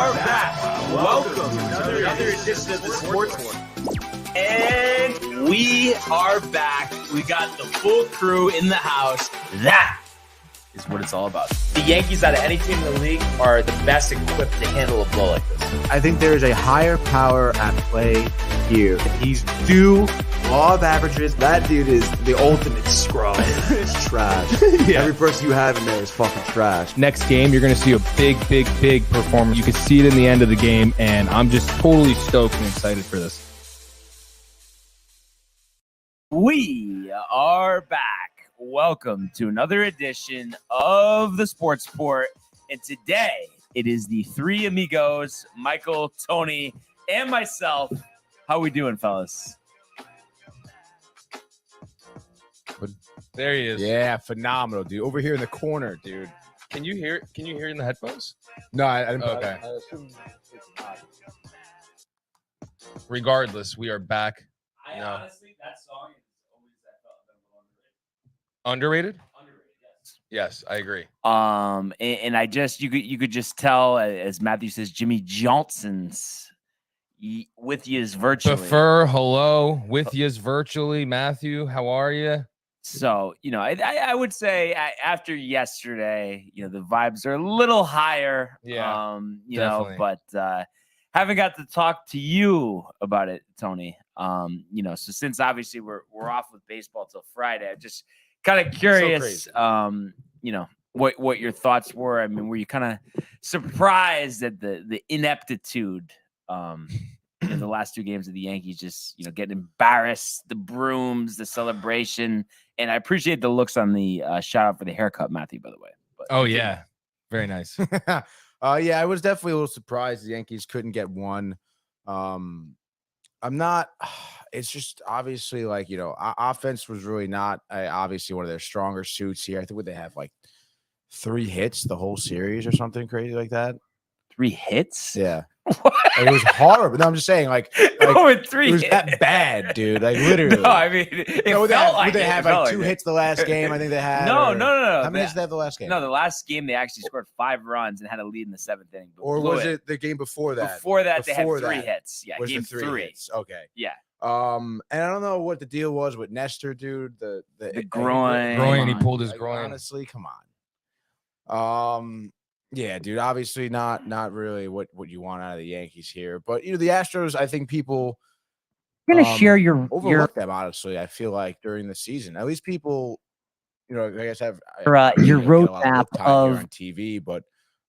are back. Welcome to another edition of the Sports Corner. And we are back. We got the full crew in the house. That is what it's all about. The Yankees, out of any team in the league, are the best equipped to handle a blow like this. I think there is a higher power at play here. He's due law of averages. That dude is the ultimate scrub. It's trash. Yeah. Every person you have in there is fucking trash. Next game, you're going to see a big performance. You can see it in the end of the game, and I'm just totally stoked and excited for this. We are back. Welcome to another edition of the Sports Port. And today, it is the three amigos, Michael, Tony, and myself. How we doing, fellas? There he is. Yeah, phenomenal, dude. Over here in the corner, dude. Can you hear in the headphones? No, I didn't. Okay. I assume it's not. Regardless, we are back. Honestly, that song is always Underrated? underrated. Yes, I agree. And I just you could just tell, as Matthew says, Jimmy Johnson's with you is virtually. Hello, with yous virtually. Matthew, how are you? So, I would say after yesterday, the vibes are a little higher. Yeah, but haven't got to talk to you about it, Tony. So since obviously we're off with baseball till Friday, I'm just kind of curious, what your thoughts were. I mean, were you kind of surprised at the ineptitude, in the last two games of the Yankees, just, getting embarrassed, the brooms, the celebration. And I appreciate the looks on the shout out for the haircut, Matthew, by the way. But, Oh, yeah. Very nice. Yeah, I was definitely a little surprised the Yankees couldn't get one. I'm not. It's just obviously offense was really not obviously one of their stronger suits here. I think they have like 3 hits the whole series or something crazy like that. 3 hits? Yeah. What? It was horrible. No, I'm just saying, like 3 it was that bad, dude. Like literally. No, I mean, it felt like they it. have It felt like 2 like hits the last game. I think they had. No. How many hits did they have the last game? No, the last game they actually scored 5 runs and had a lead in the 7th inning. Or was it the game before that? Before that, they had 3 hits. Yeah, was game the 3 3. hits. Okay. Yeah. And I don't know what the deal was with Nestor, dude. The groin. He pulled his groin. Honestly, come on. Yeah, dude. Obviously, not really what you want out of the Yankees here. But the Astros, I think people gonna share your overlook them. Honestly, I feel like during the season, at least people, I guess have your roadmap of on TV. But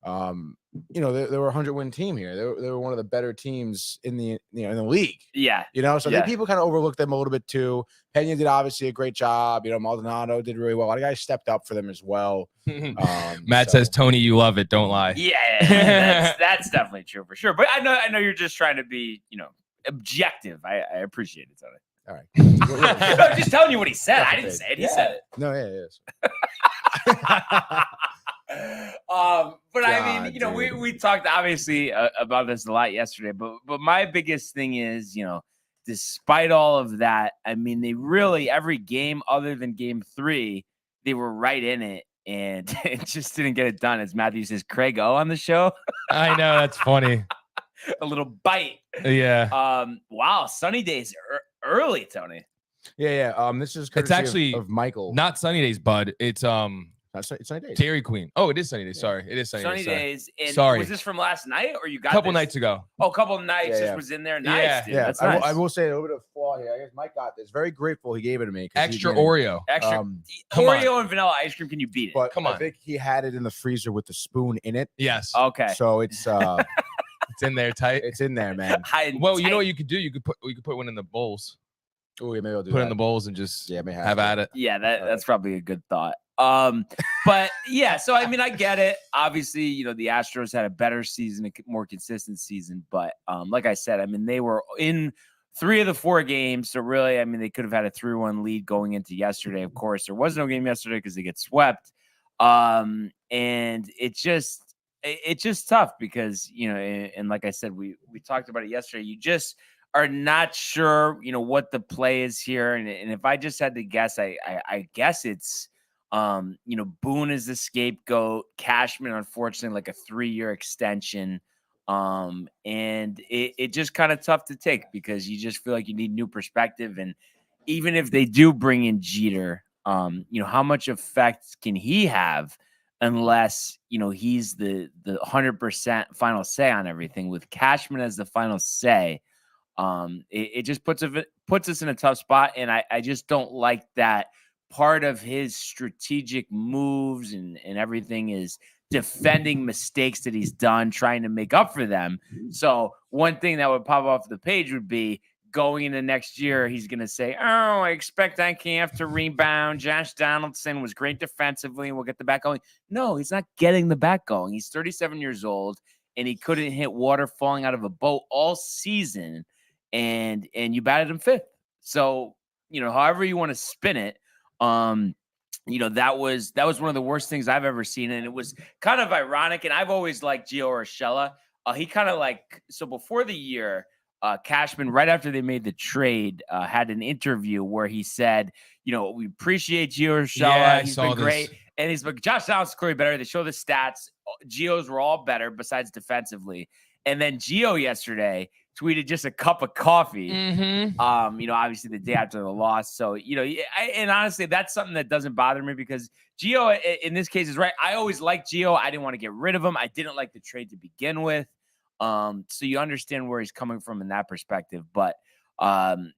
they were a 100-win team here. They were one of the better teams in the in the league. Yeah. So I think people kind of overlooked them a little bit too. Pena did obviously a great job. Maldonado did really well. A lot of guys stepped up for them as well. Matt says, Tony, you love it. Don't lie. Yeah, that's definitely true for sure. But I know you're just trying to be, objective. I appreciate it, Tony. All right. I'm just telling you what he said. I didn't say it. He said it. No, yeah, it is. But I mean, we talked obviously about this a lot yesterday, but my biggest thing is, despite all of that, I mean, they really, every game other than game 3, they were right in it, and it just didn't get it done. As Matthew says, Craig O on the show. I know, that's funny. A little bite. Yeah. Wow, sunny days early, Tony. Yeah. This is it's actually of Michael. Not sunny days, bud. It's it's sunny days. Dairy Queen. Oh, it is sunny days. Sorry, it is sunny days. And sorry. Was this from last night, or you got a couple this? nights ago? Oh, a couple of nights. Yeah. Just was in there. Nice, dude. That's I, nice. I will say a little bit of flaw here. I guess Mike got this. Very grateful he gave it to me. Extra Oreo. Extra come Oreo and vanilla ice cream. Can you beat it? But come on. I think he had it in the freezer with the spoon in it. Yes. Okay. So it's it's in there tight. It's in there, man. Well, you know what you could do? You could put one in the bowls. Oh, yeah, maybe I'll do put that. it in the bowls and just have at it. Yeah, that's probably a good thought. But yeah, so I mean, I get it. Obviously, the Astros had a better season, a more consistent season. But like I said, I mean, they were in 3 of the 4 games. So really, I mean, they could have had a 3-1 lead going into yesterday. Of course, there was no game yesterday because they get swept. And it's just tough because, and like I said, we talked about it yesterday. You just are not sure, what the play is here. And if I just had to guess, I guess it's, Boone is the scapegoat. Cashman, unfortunately, like a 3-year extension. And it just kind of tough to take because you just feel like you need new perspective. And even if they do bring in Jeter, how much effect can he have unless, he's the 100% final say on everything? With Cashman as the final say, it just puts us in a tough spot. And I just don't like that part of his strategic moves and everything is defending mistakes that he's done, trying to make up for them. So one thing that would pop off the page would be going into next year, he's going to say, oh, I expect IKF to rebound. Josh Donaldson was great defensively, and we'll get the back going. No, he's not getting the back going. He's 37 years old, and he couldn't hit water falling out of a boat all season, and you batted him fifth. So, however you want to spin it, that was one of the worst things I've ever seen. And it was kind of ironic. And I've always liked Gio Urshela. He kind of so before the year, Cashman, right after they made the trade, had an interview where he said, we appreciate Gio Urshela. Yeah, he's been great. And he's like, Josh Allen's clearly better. They show the stats. Gio's were all better besides defensively. And then Gio yesterday tweeted just a cup of coffee, obviously the day after the loss. So, and honestly, that's something that doesn't bother me because Gio in this case is right. I always liked Gio. I didn't want to get rid of him. I didn't like the trade to begin with. So you understand where he's coming from in that perspective, but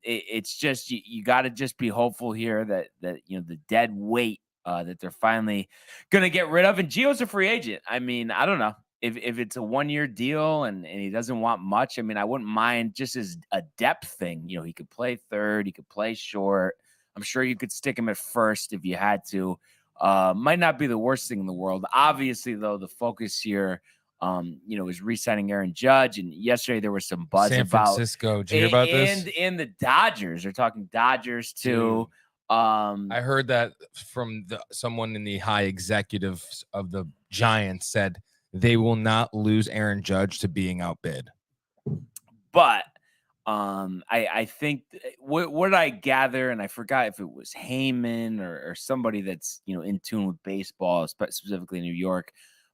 it's just, you got to just be hopeful here that the dead weight that they're finally going to get rid of. And Gio's a free agent. I mean, I don't know. If it's a 1-year deal and he doesn't want much, I mean, I wouldn't mind just as a depth thing. He could play third, he could play short. I'm sure you could stick him at first if you had to. Might not be the worst thing in the world. Obviously, though, the focus here, is re-signing Aaron Judge. And yesterday there was some buzz San about Francisco. Did you hear about this? And the Dodgers. They're talking Dodgers too. I heard that from someone in the high executives of the Giants said they will not lose Aaron Judge to being outbid. But I think what I gather, and I forgot if it was Heyman or somebody that's in tune with baseball, specifically in New York,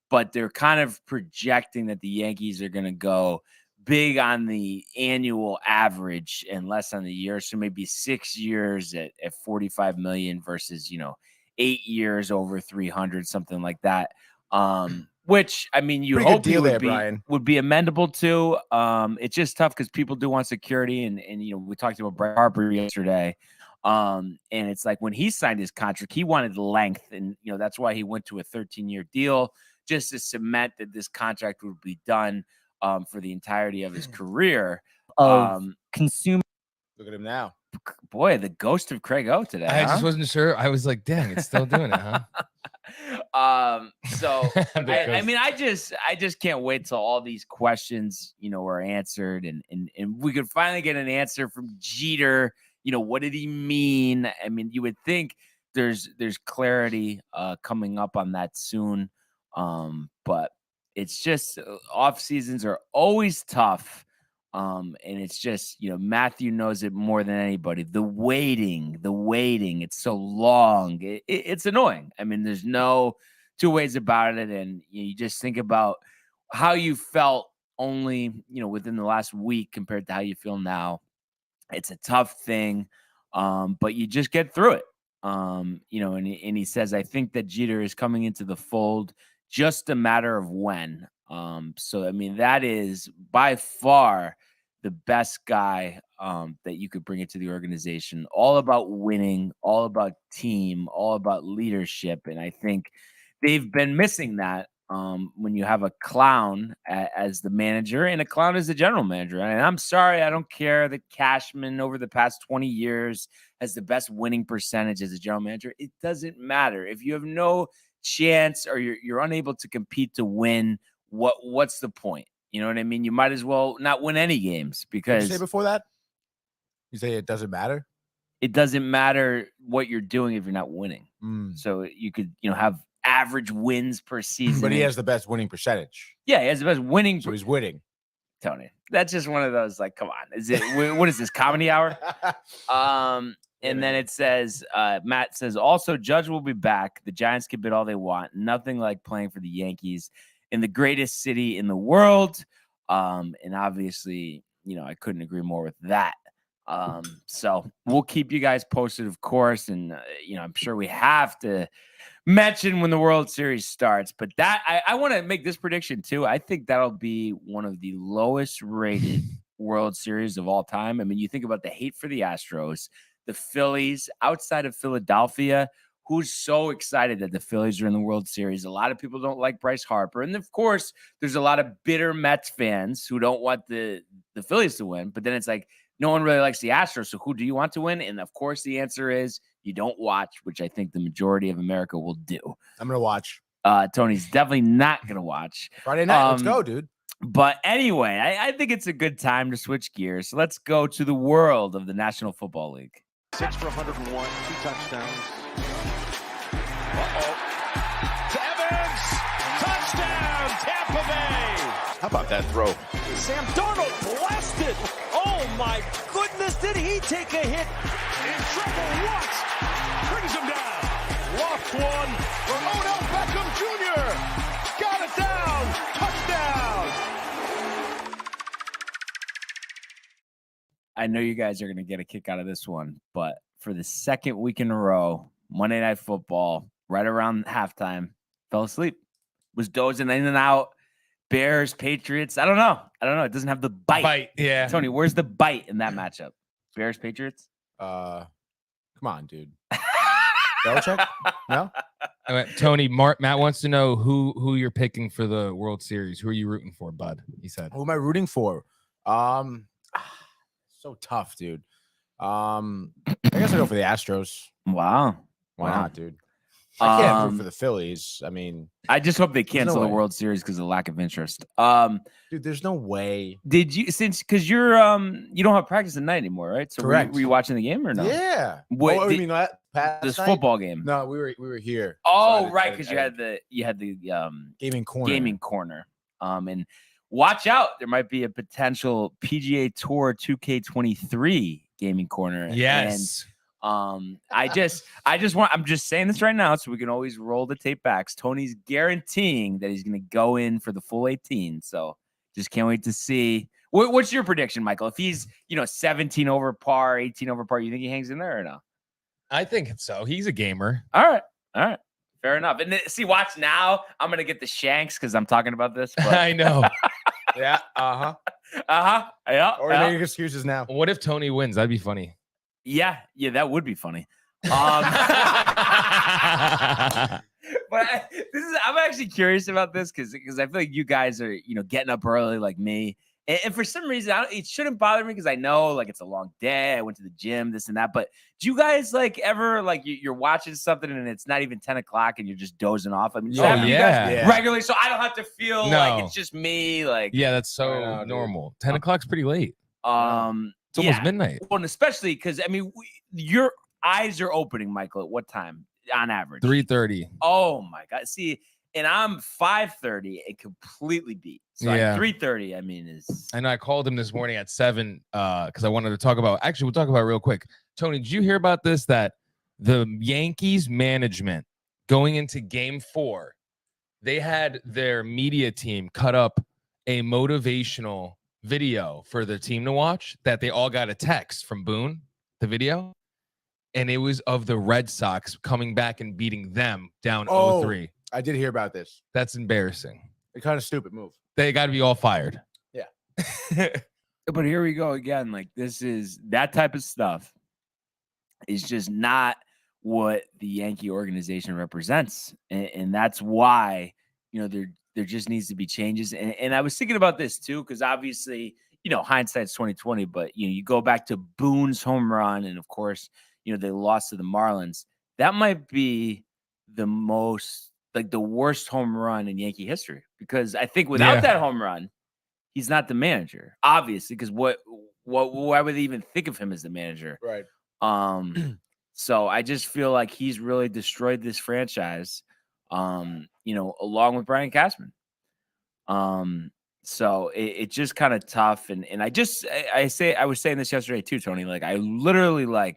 but they're kind of projecting that the Yankees are going to go big on the annual average and less on the year. So maybe 6 years at $45 million versus 8 years over 300, something like that. Which, I mean, you Pretty hope good deal he there, would be amendable to. It's just tough because people do want security. And we talked about Bret Harper yesterday. And it's like when he signed his contract, he wanted length. And, that's why he went to a 13-year deal just to cement that this contract would be done for the entirety of his career. Consumer. Look at him now. Boy, the ghost of Craig O today. I just wasn't sure. I was like, dang, it's still doing it, huh? So I mean, I just can't wait till all these questions, are answered and we could finally get an answer from Jeter. What did he mean? I mean, you would think there's clarity coming up on that soon. But it's just off seasons are always tough. And it's just, Matthew knows it more than anybody. The waiting, it's so long. It's annoying. I mean, there's no two ways about it. And you just think about how you felt only, within the last week compared to how you feel now. It's a tough thing. But you just get through it. And he says, I think that Jeter is coming into the fold, just a matter of when. So, I mean, that is by far the best guy that you could bring into the organization. All about winning, all about team, all about leadership. And I think they've been missing that when you have a clown as the manager and a clown as the general manager. And I'm sorry, I don't care that Cashman over the past 20 years has the best winning percentage as a general manager. It doesn't matter. If you have no chance or you're unable to compete to win, what's the point? You know what I mean? You might as well not win any games because Did you say before that? You say it doesn't matter? It doesn't matter what you're doing if you're not winning. So you could, have average wins per season. But he has the best winning percentage. Yeah, he has the best winning. So he's winning. Tony, that's just one of those, like, come on. Is it, what is this, comedy hour? And then it says, Matt says, also, Judge will be back. The Giants can bid all they want. Nothing like playing for the Yankees in the greatest city in the world. And obviously, I couldn't agree more with that. So we'll keep you guys posted, of course. And, I'm sure we have to mention when the World Series starts. But that I want to make this prediction, too. I think that'll be one of the lowest rated World Series of all time. I mean, you think about the hate for the Astros, the Phillies outside of Philadelphia. Who's so excited that the Phillies are in the World Series? A lot of people don't like Bryce Harper. And of course, there's a lot of bitter Mets fans who don't want the Phillies to win. But then it's like, no one really likes the Astros. So who do you want to win? And of course, the answer is you don't watch, which I think the majority of America will do. I'm going to watch. Tony's definitely not going to watch. Friday night. Let's go, dude. But anyway, I think it's a good time to switch gears. So let's go to the world of the National Football League. 6 for 101, 2 touchdowns. To Evans, touchdown, Tampa Bay. How about that throw? Sam Darnold blasted. Oh my goodness, did he take a hit? In trouble once, brings him down. Lost one for Odell Beckham Jr. Got it down, touchdown. I know you guys are going to get a kick out of this one, but for the second week in a row, Monday Night Football, right around halftime, fell asleep. Was dozing in and out. Bears, Patriots. I don't know. It doesn't have the bite. Yeah. Tony, where's the bite in that matchup? Bears, Patriots? Come on, dude. Belichick? No? Tony, Matt wants to know who you're picking for the World Series. Who are you rooting for, bud? He said. Who am I rooting for? So tough, dude. I guess I go for the Astros. Wow. Why not, dude? I can't root for the Phillies. I mean, I just hope they cancel the way. World Series because of lack of interest. Dude, there's no way. Did you because you're you don't have practice at night anymore, right? So Correct. Were you watching the game or no? Yeah. What, you mean that this night? football game? No, we were here. Oh, So right, because you had the gaming corner. And watch out, there might be a potential PGA Tour 2K23 gaming corner. Yes. And I'm just saying this right now so we can always roll the tape backs. Tony's guaranteeing that he's going to go in for the full 18. So just can't wait to see. What's your prediction, Michael? If he's, 17 over par, 18 over par, you think he hangs in there or no? I think so. He's a gamer. All right. Fair enough. And see, watch now. I'm going to get the shanks because I'm talking about this. But... I know. Yeah. Yeah. Or make excuses now. What if Tony wins? That'd be funny. Yeah, that would be funny. But I'm actually curious about this because I feel like you guys are, getting up early like me. And for some reason, it shouldn't bother me because I know like it's a long day. I went to the gym, this and that. But do you guys like ever like you're watching something and it's not even 10 o'clock and you're just dozing off? I mean, you guys regularly, so I don't have to feel like it's just me. Like, yeah, that's so normal. 10 o'clock's pretty late. It's almost midnight. Well, and especially because I mean, your eyes are opening, Michael. At what time on average? 3:30. Oh my God! See, and I'm 5:30. It completely beat. So 3:30. I mean, is. I know. I called him this morning at 7 because I wanted to talk about. Actually, we'll talk about it real quick. Tony, did you hear about this? That the Yankees management going into Game 4, they had their media team cut up a motivational video for their team to watch that they all got a text from Boone, the video, and it was of the Red Sox coming back and beating them down 0-3. I did hear about this. That's embarrassing. A kind of stupid move. They got to be all fired. Yeah. But here we go again. Like this is that type of stuff is just not what the Yankee organization represents. And that's why, there just needs to be changes. And I was thinking about this too, because obviously, hindsight's 2020, but you go back to Boone's home run, and of course, they lost to the Marlins. That might be the worst home run in Yankee history, because I think without that home run, he's not the manager, obviously, because why would they even think of him as the manager? Right. So I just feel like he's really destroyed this franchise. Along with Brian Cashman. So it's just kind of tough. And I was saying this yesterday too, Tony, like I literally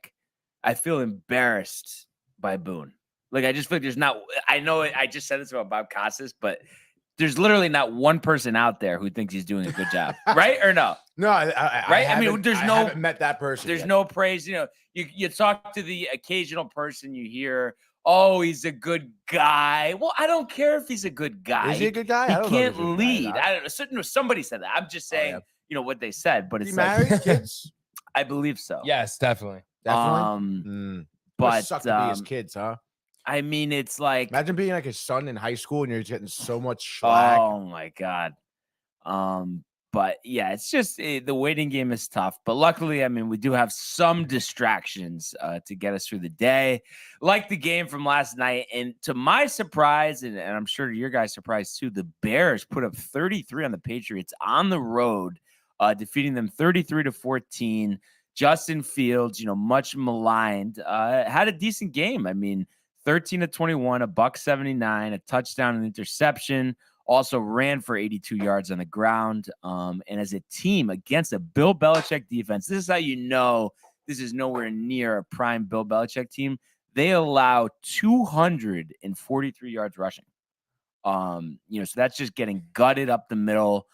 I feel embarrassed by Boone. Like I just feel like there's not, I know I just said this about Bob Costas, but there's literally not one person out there who thinks he's doing a good job, right or no? No, Right? I mean, I haven't met that person. There's yet. no praise. You talk to the occasional person you hear, oh, he's a good guy. Well, I don't care if he's a good guy. Is he a good guy? He I don't know if can't he's a good guy. lead. I don't know. Somebody said that. I'm just saying, what they said, but Is it's he like, married, kids? I believe so. Yes, definitely. Definitely. But suck to be his kids, huh? I mean, it's like, Imagine being like his son in high school and you're just getting so much slack. oh my God. But yeah, it's just the waiting game is tough. But luckily, I mean, we do have some distractions to get us through the day, like the game from last night. And to my surprise, and I'm sure to your guys' surprise too, the Bears put up 33 on the Patriots on the road, defeating them 33-14. Justin Fields, much maligned, had a decent game. I mean, 13-21, $179, a touchdown, and interception. Also ran for 82 yards on the ground. And as a team against a Bill Belichick defense, this is how you know this is nowhere near a prime Bill Belichick team. They allow 243 yards rushing. So that's just getting gutted up the middle.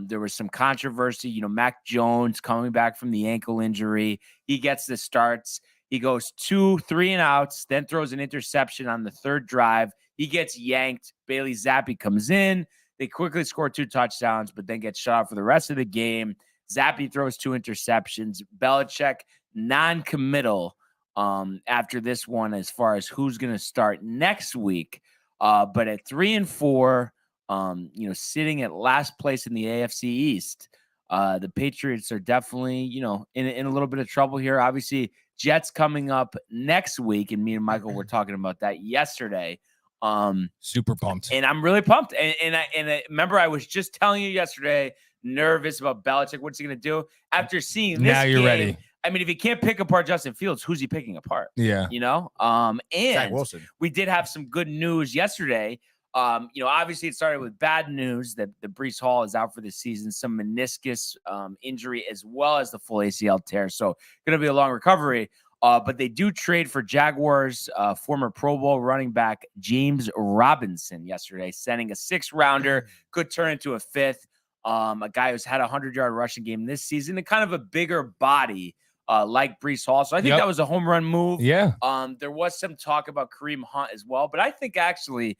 There was some controversy. Mac Jones coming back from the ankle injury. He gets the starts. He goes 2-3 and outs, then throws an interception on the third drive. He gets yanked. Bailey Zappi comes in. They quickly score 2 touchdowns, but then get shut out for the rest of the game. Zappi throws 2 interceptions. Belichick non-committal after this one as far as who's going to start next week. But at 3-4, sitting at last place in the AFC East, the Patriots are definitely, in a little bit of trouble here. Obviously, Jets coming up next week, and me and Michael were talking about that yesterday. Super pumped. And I'm really pumped. And I remember I was just telling you yesterday, nervous about Belichick. What's he going to do? After seeing this Now you're game, ready. I mean, if he can't pick apart Justin Fields, who's he picking apart? Yeah. And Zach Wilson. we did have some good news yesterday. Obviously it started with bad news that the Breece Hall is out for the season, some meniscus injury, as well as the full ACL tear. So going to be a long recovery. But they do trade for Jaguars former Pro Bowl running back James Robinson yesterday, sending a 6th-rounder, could turn into a 5th. A guy who's had a 100-yard rushing game this season and kind of a bigger body like Breece Hall. So I think that was a home run move. Yeah. There was some talk about Kareem Hunt as well, but I think actually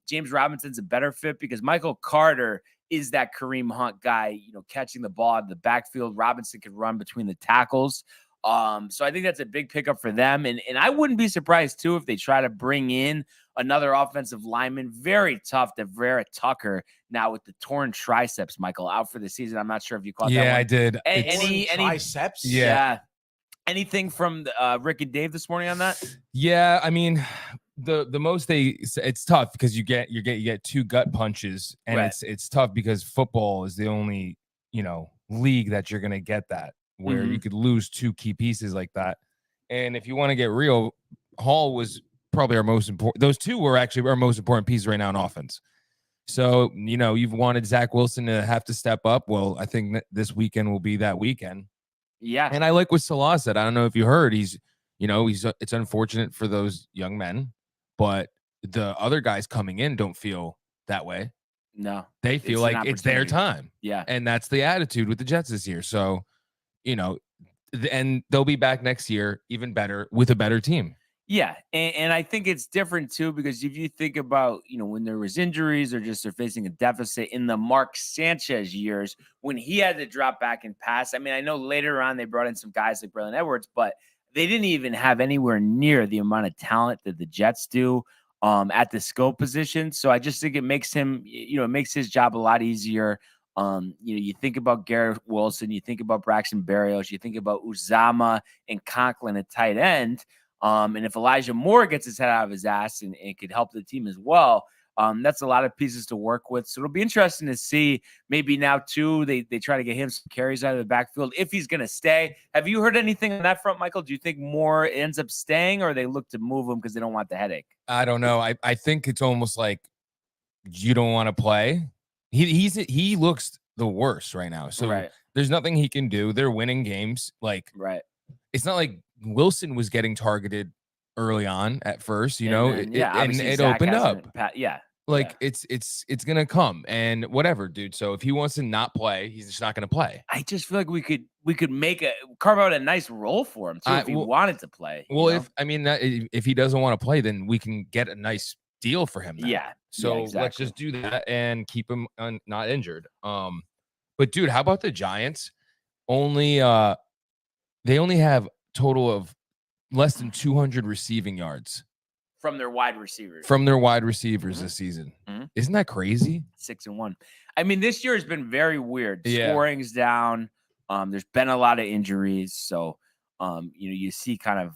James Robinson's a better fit because Michael Carter is that Kareem Hunt guy, catching the ball out of the backfield. Robinson can run between the tackles. So I think that's a big pickup for them. And I wouldn't be surprised too if they try to bring in another offensive lineman. Very tough to Vera Tucker now with the torn triceps, Michael, out for the season. I'm not sure if you caught that one. Yeah, I did. Any triceps? Yeah. Anything from Rick and Dave this morning on that? Yeah, I mean, the most it's tough because you get 2 gut punches, and Right. it's tough because football is the only league that you're gonna get that where you could lose 2 key pieces like that. And if you want to get real, Hall was probably our most important. Those 2 were actually our most important pieces right now in offense. So you've wanted Zach Wilson to have to step up. Well, I think this weekend will be that weekend. Yeah. And I like what Salah said. I don't know if you heard. He's it's unfortunate for those young men, but the other guys coming in don't feel that way. No, they feel like it's their time. Yeah. And that's the attitude with the Jets this year. So, and they'll be back next year even better with a better team. Yeah. And I think it's different too, because if you think about, when there was injuries or just they're facing a deficit in the Mark Sanchez years, when he had to drop back and pass. I mean, I know later on they brought in some guys like Braylon Edwards, but they didn't even have anywhere near the amount of talent that the Jets do at the skill position. So I just think it makes him, it makes his job a lot easier. You think about Garrett Wilson, you think about Braxton Berrios, you think about Uzama and Conklin at tight end. And if Elijah Moore gets his head out of his ass and could help the team as well, that's a lot of pieces to work with. So it'll be interesting to see. Maybe now too, they try to get him some carries out of the backfield if he's going to stay. Have you heard anything on that front, Michael? Do you think Moore ends up staying, or they look to move him because they don't want the headache? I don't know. I think it's almost like you don't want to play. He looks the worst right now. So there's nothing he can do. They're winning games. It's not like Wilson was getting targeted early on at first, and it opened up. Like it's gonna come and whatever, dude. So if he wants to not play, he's just not gonna play. I just feel like we could carve out a nice role for him too if he wanted to play. Well, if he doesn't want to play, then we can get a nice deal for him. Then. Yeah. So exactly. let's just do that and keep him not injured. But dude, how about the Giants? They only have total of less than 200 receiving yards from their wide receivers. This season. Isn't that crazy? 6-1. I mean, this year has been very weird. Yeah. Scoring's down. There's been a lot of injuries, so you see kind of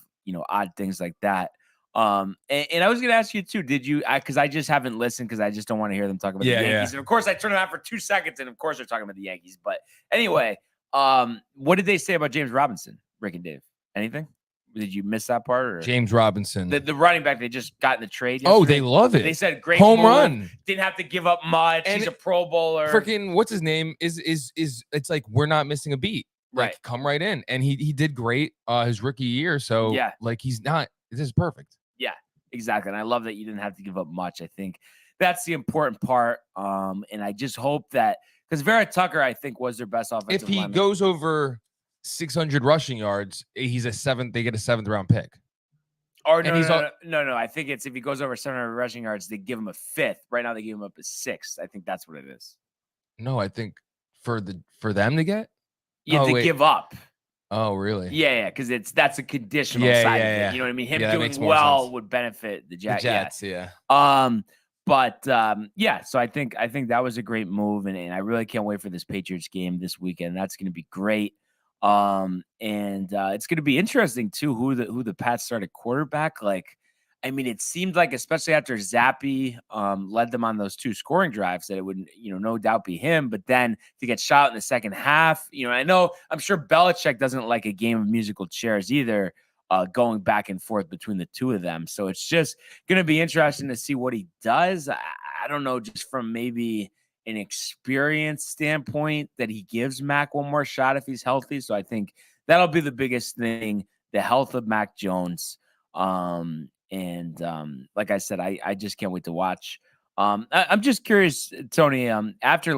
odd things like that. And I was gonna ask you too. Did you? Because I just haven't listened because I just don't want to hear them talk about the Yankees. And of course, I turned it on for 2 seconds, and of course, they're talking about the Yankees. But anyway, what did they say about James Robinson, Rick and Dave? Anything? Did you miss that part? Or James Robinson, the running back they just got in the trade. Yesterday. Oh, they love it. They said great home move, run. Didn't have to give up much. And he's a Pro Bowler. Freaking what's his name? Is it's like we're not missing a beat. Like, right. Come right in, and he did great his rookie year. So like he's not. This is perfect. Yeah, exactly. And I love that you didn't have to give up much. I think that's the important part. And I just hope that because Vera Tucker, I think, was their best offensive. If he goes over 600 rushing yards, he's a 7th. They get a 7th round pick. Or no. I think it's if he goes over 700 rushing yards, they give him a 5th. Right now, they give him up a 6th. I think that's what it is. No, I think for them to get, give up. Oh, really? Yeah, because that's a conditional side of it. You know what I mean? Him doing well would benefit the Jets. Yeah. So I think that was a great move, and I really can't wait for this Patriots game this weekend. That's going to be great. And it's going to be interesting too who the Pats started quarterback. Like, I mean, it seemed like, especially after Zappi led them on those 2 scoring drives, that it would, no doubt be him. But then to get shot in the second half, I'm sure Belichick doesn't like a game of musical chairs either, going back and forth between the 2 of them. So it's just going to be interesting to see what he does. I don't know, just from maybe an experience standpoint, that he gives Mac one more shot if he's healthy. So I think that'll be the biggest thing, the health of Mac Jones. Like I said, I just can't wait to watch. I'm just curious, Tony, after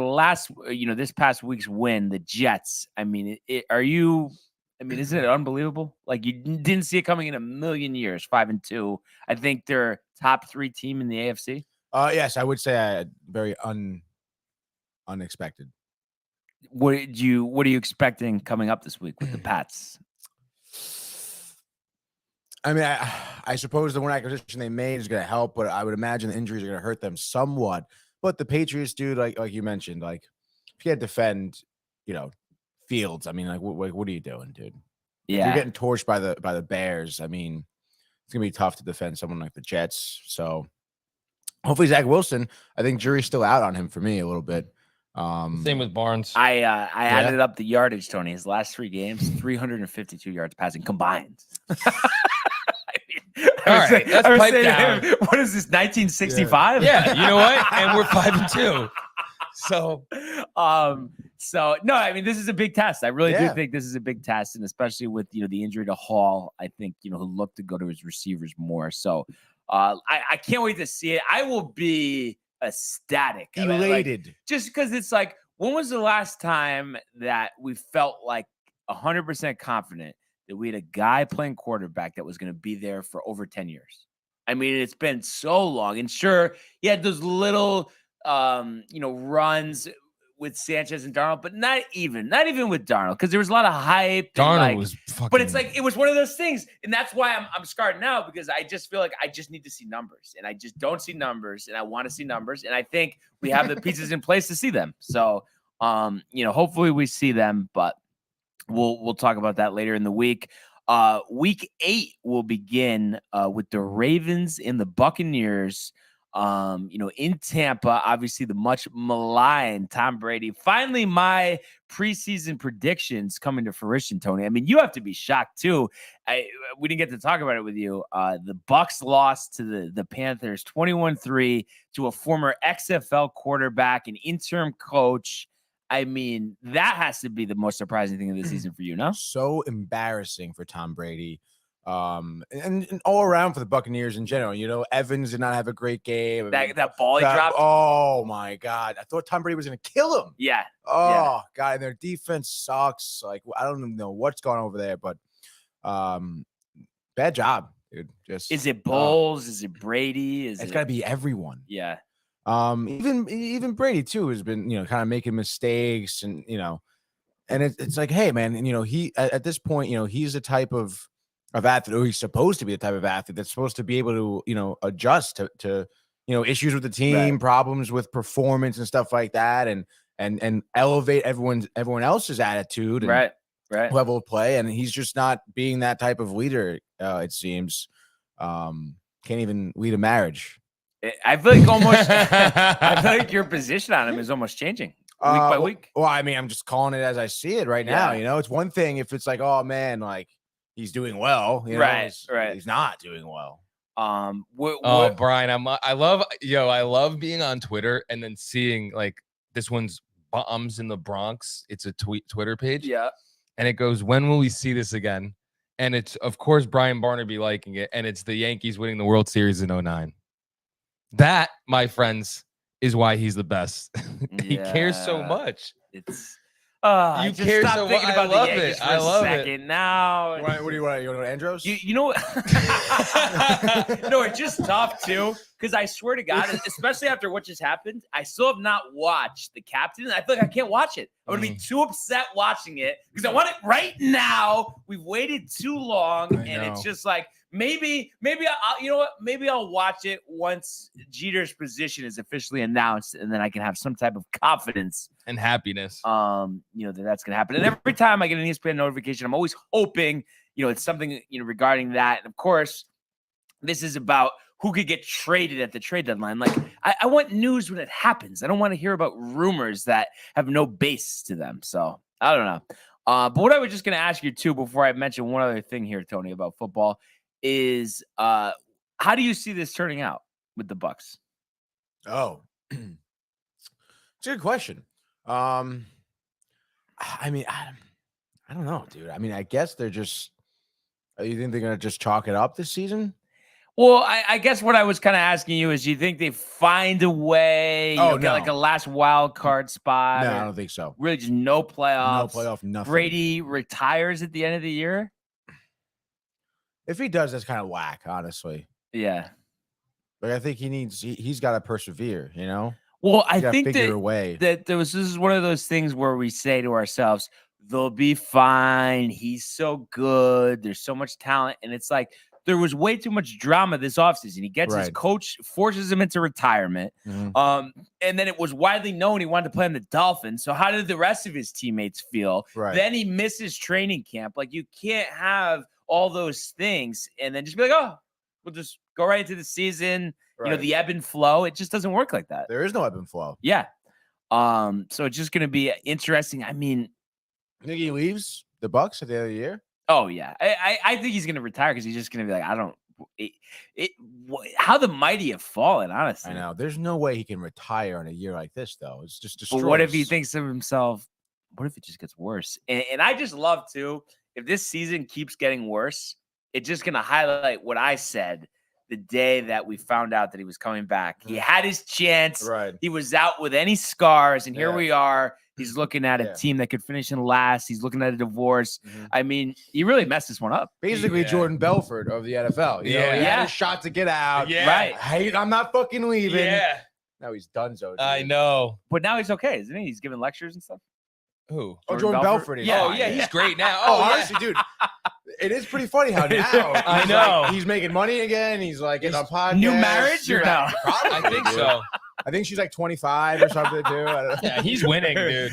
this past week's win, the Jets, I mean, isn't it unbelievable? Like, you didn't see it coming in a million years, 5-2. I think they're top 3 team in the AFC. Yes, I would say very unexpected. What are you expecting coming up this week with the Pats? I mean, I suppose the one acquisition they made is going to help, but I would imagine the injuries are going to hurt them somewhat. But the Patriots, dude, like you mentioned, like if you can't defend, Fields, I mean, like what are you doing, dude? Yeah, if you're getting torched by the Bears. I mean, it's gonna be tough to defend someone like the Jets. So hopefully Zach Wilson. I think jury's still out on him for me a little bit. Same with Barnes. I added up the yardage, Tony. His last 3 games, 352 yards passing combined. All right, that's pipe down. What is this, 1965? Yeah, you know what? And we're 5-2. So no, I mean, this is a big test. I really do think this is a big test, and especially with the injury to Hall, I think he'll look to go to his receivers more. So I can't wait to see it. I will be ecstatic, elated, just because it's like, when was the last time that we felt like 100% confident that we had a guy playing quarterback that was going to be there for over 10 years? I mean, it's been so long, and sure, he had those little runs with Sanchez and Darnold, but not even with Darnold, because there was a lot of hype. Darnold was fucking... But it's like, it was one of those things, and that's why I'm scarred now, because I just feel like I just need to see numbers, and I just don't see numbers, and I want to see numbers, and I think we have the pieces in place to see them. So, hopefully we see them, but we'll talk about that later in the week. Week 8 will begin with the Ravens and the Buccaneers. In Tampa, obviously the much maligned Tom Brady. Finally, my preseason predictions coming to fruition, Tony. I mean, you have to be shocked too. We didn't get to talk about it with you. The Bucs lost to the Panthers 21-3 to a former XFL quarterback, an interim coach. I mean, that has to be the most surprising thing of the season for you, no? So embarrassing for Tom Brady. And all around for the Buccaneers in general. You know, Evans did not have a great game. That ball he dropped. Oh my God. I thought Tom Brady was gonna kill him. Yeah. Oh God, and their defense sucks. Like, I don't even know what's going on over there, but bad job, dude. Just Is it Bowles? Is it Brady? It's gotta be everyone. Yeah. Even Brady too has been, you know, kind of making mistakes, and you know, and it's like, hey man, and you know, he at this point, you know, he's the type of athlete, or he's supposed to be the type of athlete that's supposed to be able to, you know, adjust to you know, issues with the team, problems with performance and stuff like that, and elevate everyone else's attitude and level of play. And he's just not being that type of leader, it seems. Can't even lead a marriage. I feel like I feel like your position on him is almost changing week by week. Well, I mean, I'm just calling it as I see it right now. You know, it's one thing if it's like, oh man, like he's doing well, you know, he's not doing well. Brian, I love being on Twitter and then seeing like this one's bombs in the Bronx. It's a Twitter page. Yeah. And it goes, when will we see this again? And it's, of course, Brian Barnaby liking it. And it's the Yankees winning the World Series in 2009. That, my friends, is why he's the best. He cares so much. It's you care so much. I love it. I love it. Now, what do you want? You want to go to Andros? You know what? No, it's just tough too. Because I swear to God, especially after what just happened, I still have not watched The Captain. I feel like I can't watch it. I'm gonna be too upset watching it because I want it right now. We've waited too long, and it's just like maybe I'll, you know what? Maybe I'll watch it once Jeter's position is officially announced, and then I can have some type of confidence and happiness. You know, that's gonna happen. And every time I get an ESPN notification, I'm always hoping, you know, it's something, you know, regarding that. And of course, this is about who could get traded at the trade deadline. Like, I want news when it happens. I don't want to hear about rumors that have no base to them. So I don't know. But what I was just going to ask you too, before I mention one other thing here, Tony, about football is how do you see this turning out with the Bucks? Oh, it's a good question. I mean, I don't know, dude. I mean, I guess they're just, you think they're going to just chalk it up this season? Well, I guess what I was kind of asking you is, do you think they find a way, get like a last wild card spot? No, I don't think so. Really, just no playoffs. No playoff, nothing. Brady retires at the end of the year? If he does, that's kind of whack, honestly. Yeah. But I think he's got to persevere, you know? Well, I think that this is one of those things where we say to ourselves, they'll be fine. He's so good. There's so much talent. And it's like, there was way too much drama this offseason. He gets his coach, forces him into retirement. And then it was widely known he wanted to play on the Dolphins. So how did the rest of his teammates feel? Then he misses training camp. Like, you can't have all those things and then just be like, oh, we'll just go right into the season. You know, the ebb and flow. It just doesn't work like that. There is no ebb and flow. Yeah. So it's just going to be interesting. I mean, you think he leaves the Bucks at the end of the year? Oh, yeah. I think he's going to retire because he's just going to be like, how the mighty have fallen, honestly. I know. There's no way he can retire in a year like this, though. It's just destroys. But what if he thinks of himself, what if it just gets worse? And I just love, too, if this season keeps getting worse, it's just going to highlight what I said the day that we found out that he was coming back. He had his chance. He was out with any scars, and here we are. He's looking at a team that could finish in last. He's looking at a divorce. I mean, he really messed this one up. Basically, Jordan Belfort of the NFL. You know, he had a shot to get out. I'm not fucking leaving. Now he's donezo. I know. But now he's okay, isn't he? He's giving lectures and stuff. Who? Jordan Belfort. He's great now. Honestly, dude, it is pretty funny how now I know he's making money again. He's like in a podcast. New marriage or no? Probably, I think so. I think she's like 25 or something too. I don't know. Yeah, he's winning, dude.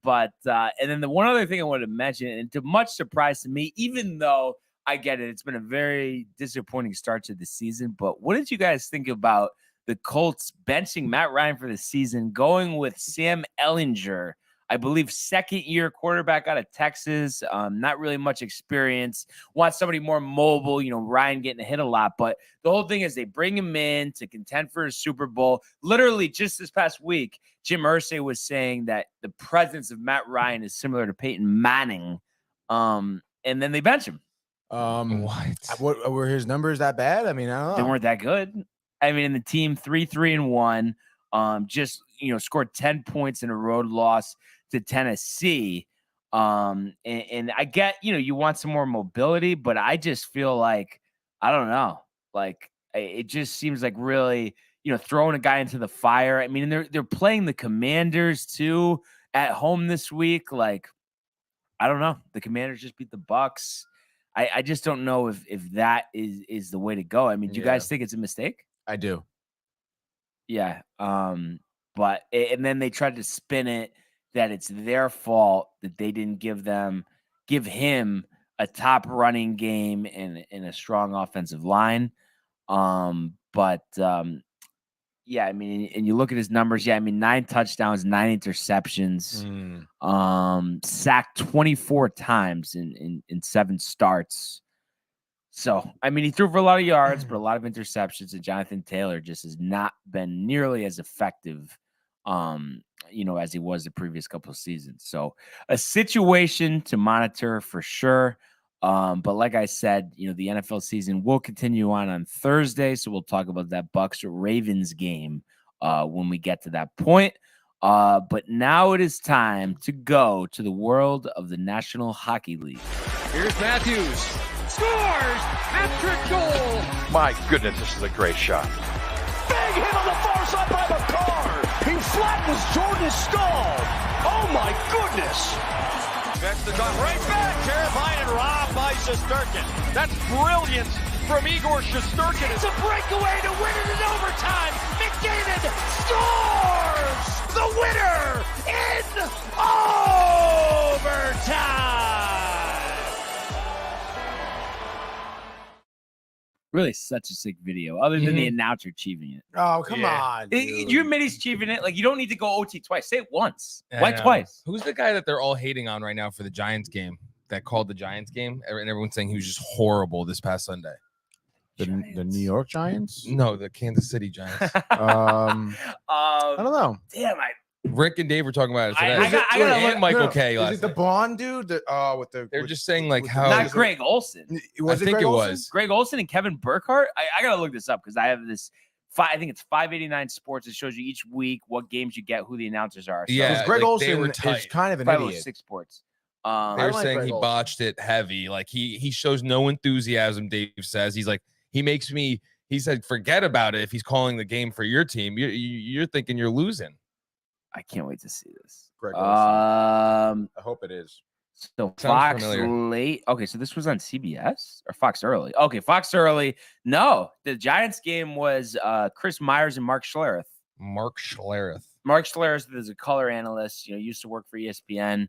But and then the one other thing I wanted to mention, and to much surprise to me, even though I get it, it's been a very disappointing start to the season. But what did you guys think about the Colts benching Matt Ryan for the season, going with Sam Ehlinger I believe, second-year quarterback out of Texas. Not really much experience. Want somebody more mobile. Ryan getting hit a lot. But the whole thing is they bring him in to contend for a Super Bowl. Literally, just this past week, Jim Irsay was saying that the presence of Matt Ryan is similar to Peyton Manning. And then they bench him. What were his numbers that bad? I mean, I don't know. They weren't that good. I mean, the team 3-3-1. Just scored 10 points in a road loss to Tennessee. And I get, you want some more mobility, but I just feel like, I don't know, like it just seems like really, throwing a guy into the fire. I mean, they're playing the Commanders too at home this week. Like, I don't know. The Commanders just beat the Bucks. I just don't know if that is the way to go. I mean, do you guys think it's a mistake? I do. Yeah. But and then they tried to spin it that it's their fault that they didn't give him a top running game and a strong offensive line. Yeah, I mean, and you look at his numbers. Yeah, I mean, 9 touchdowns, 9 interceptions, sacked 24 times in 7 starts. So, I mean, he threw for a lot of yards, but a lot of interceptions. And Jonathan Taylor just has not been nearly as effective, as he was the previous couple of seasons. So, a situation to monitor for sure. But like I said, the NFL season will continue on Thursday. So we'll talk about that Bucs-Ravens game when we get to that point. But now it is time to go to the world of the National Hockey League. Here's Matthews. Scores! Hat-trick goal! My goodness, this is a great shot. Big hit on the far side by McCarr. He flattens Jordan's skull. Oh my goodness! That's the gun right back. Terrifying and robbed by Shesterkin. That's brilliant from Igor Shesterkin. It's a breakaway to win it in overtime. McDavid scores the winner in overtime. Really such a sick video, other than the announcer achieving it. Oh, come on. You admit he's achieving it. Like, you don't need to go OT twice. Say it once. Why twice? Who's the guy that they're all hating on right now for the Giants game that called the Giants game? And everyone's saying he was just horrible this past Sunday. The New York Giants? No, the Kansas City Giants. I don't know. Damn, Rick and Dave were talking about it today. I gotta and Michael K. Is it the blonde dude? They're just saying like how not Greg Olson. I think it was Greg Olson and Kevin Burkhardt. I gotta look this up because I have this. I think it's 589 Sports. It shows you each week what games you get, who the announcers are. So yeah, Greg Olson they were is tight. kind of an 506 idiot. Sports. They were saying Greg he botched it heavy. Like he shows no enthusiasm. Dave says he's like he makes me. He said forget about it if he's calling the game for your team. You're thinking you're losing. I can't wait to see this. Greg Olson. I hope it is. So Sounds Fox familiar. late. Okay, so this was on CBS or Fox early. Okay, Fox early. No, the Giants game was Chris Myers and Mark Schlereth. Mark Schlereth is a color analyst. Used to work for ESPN.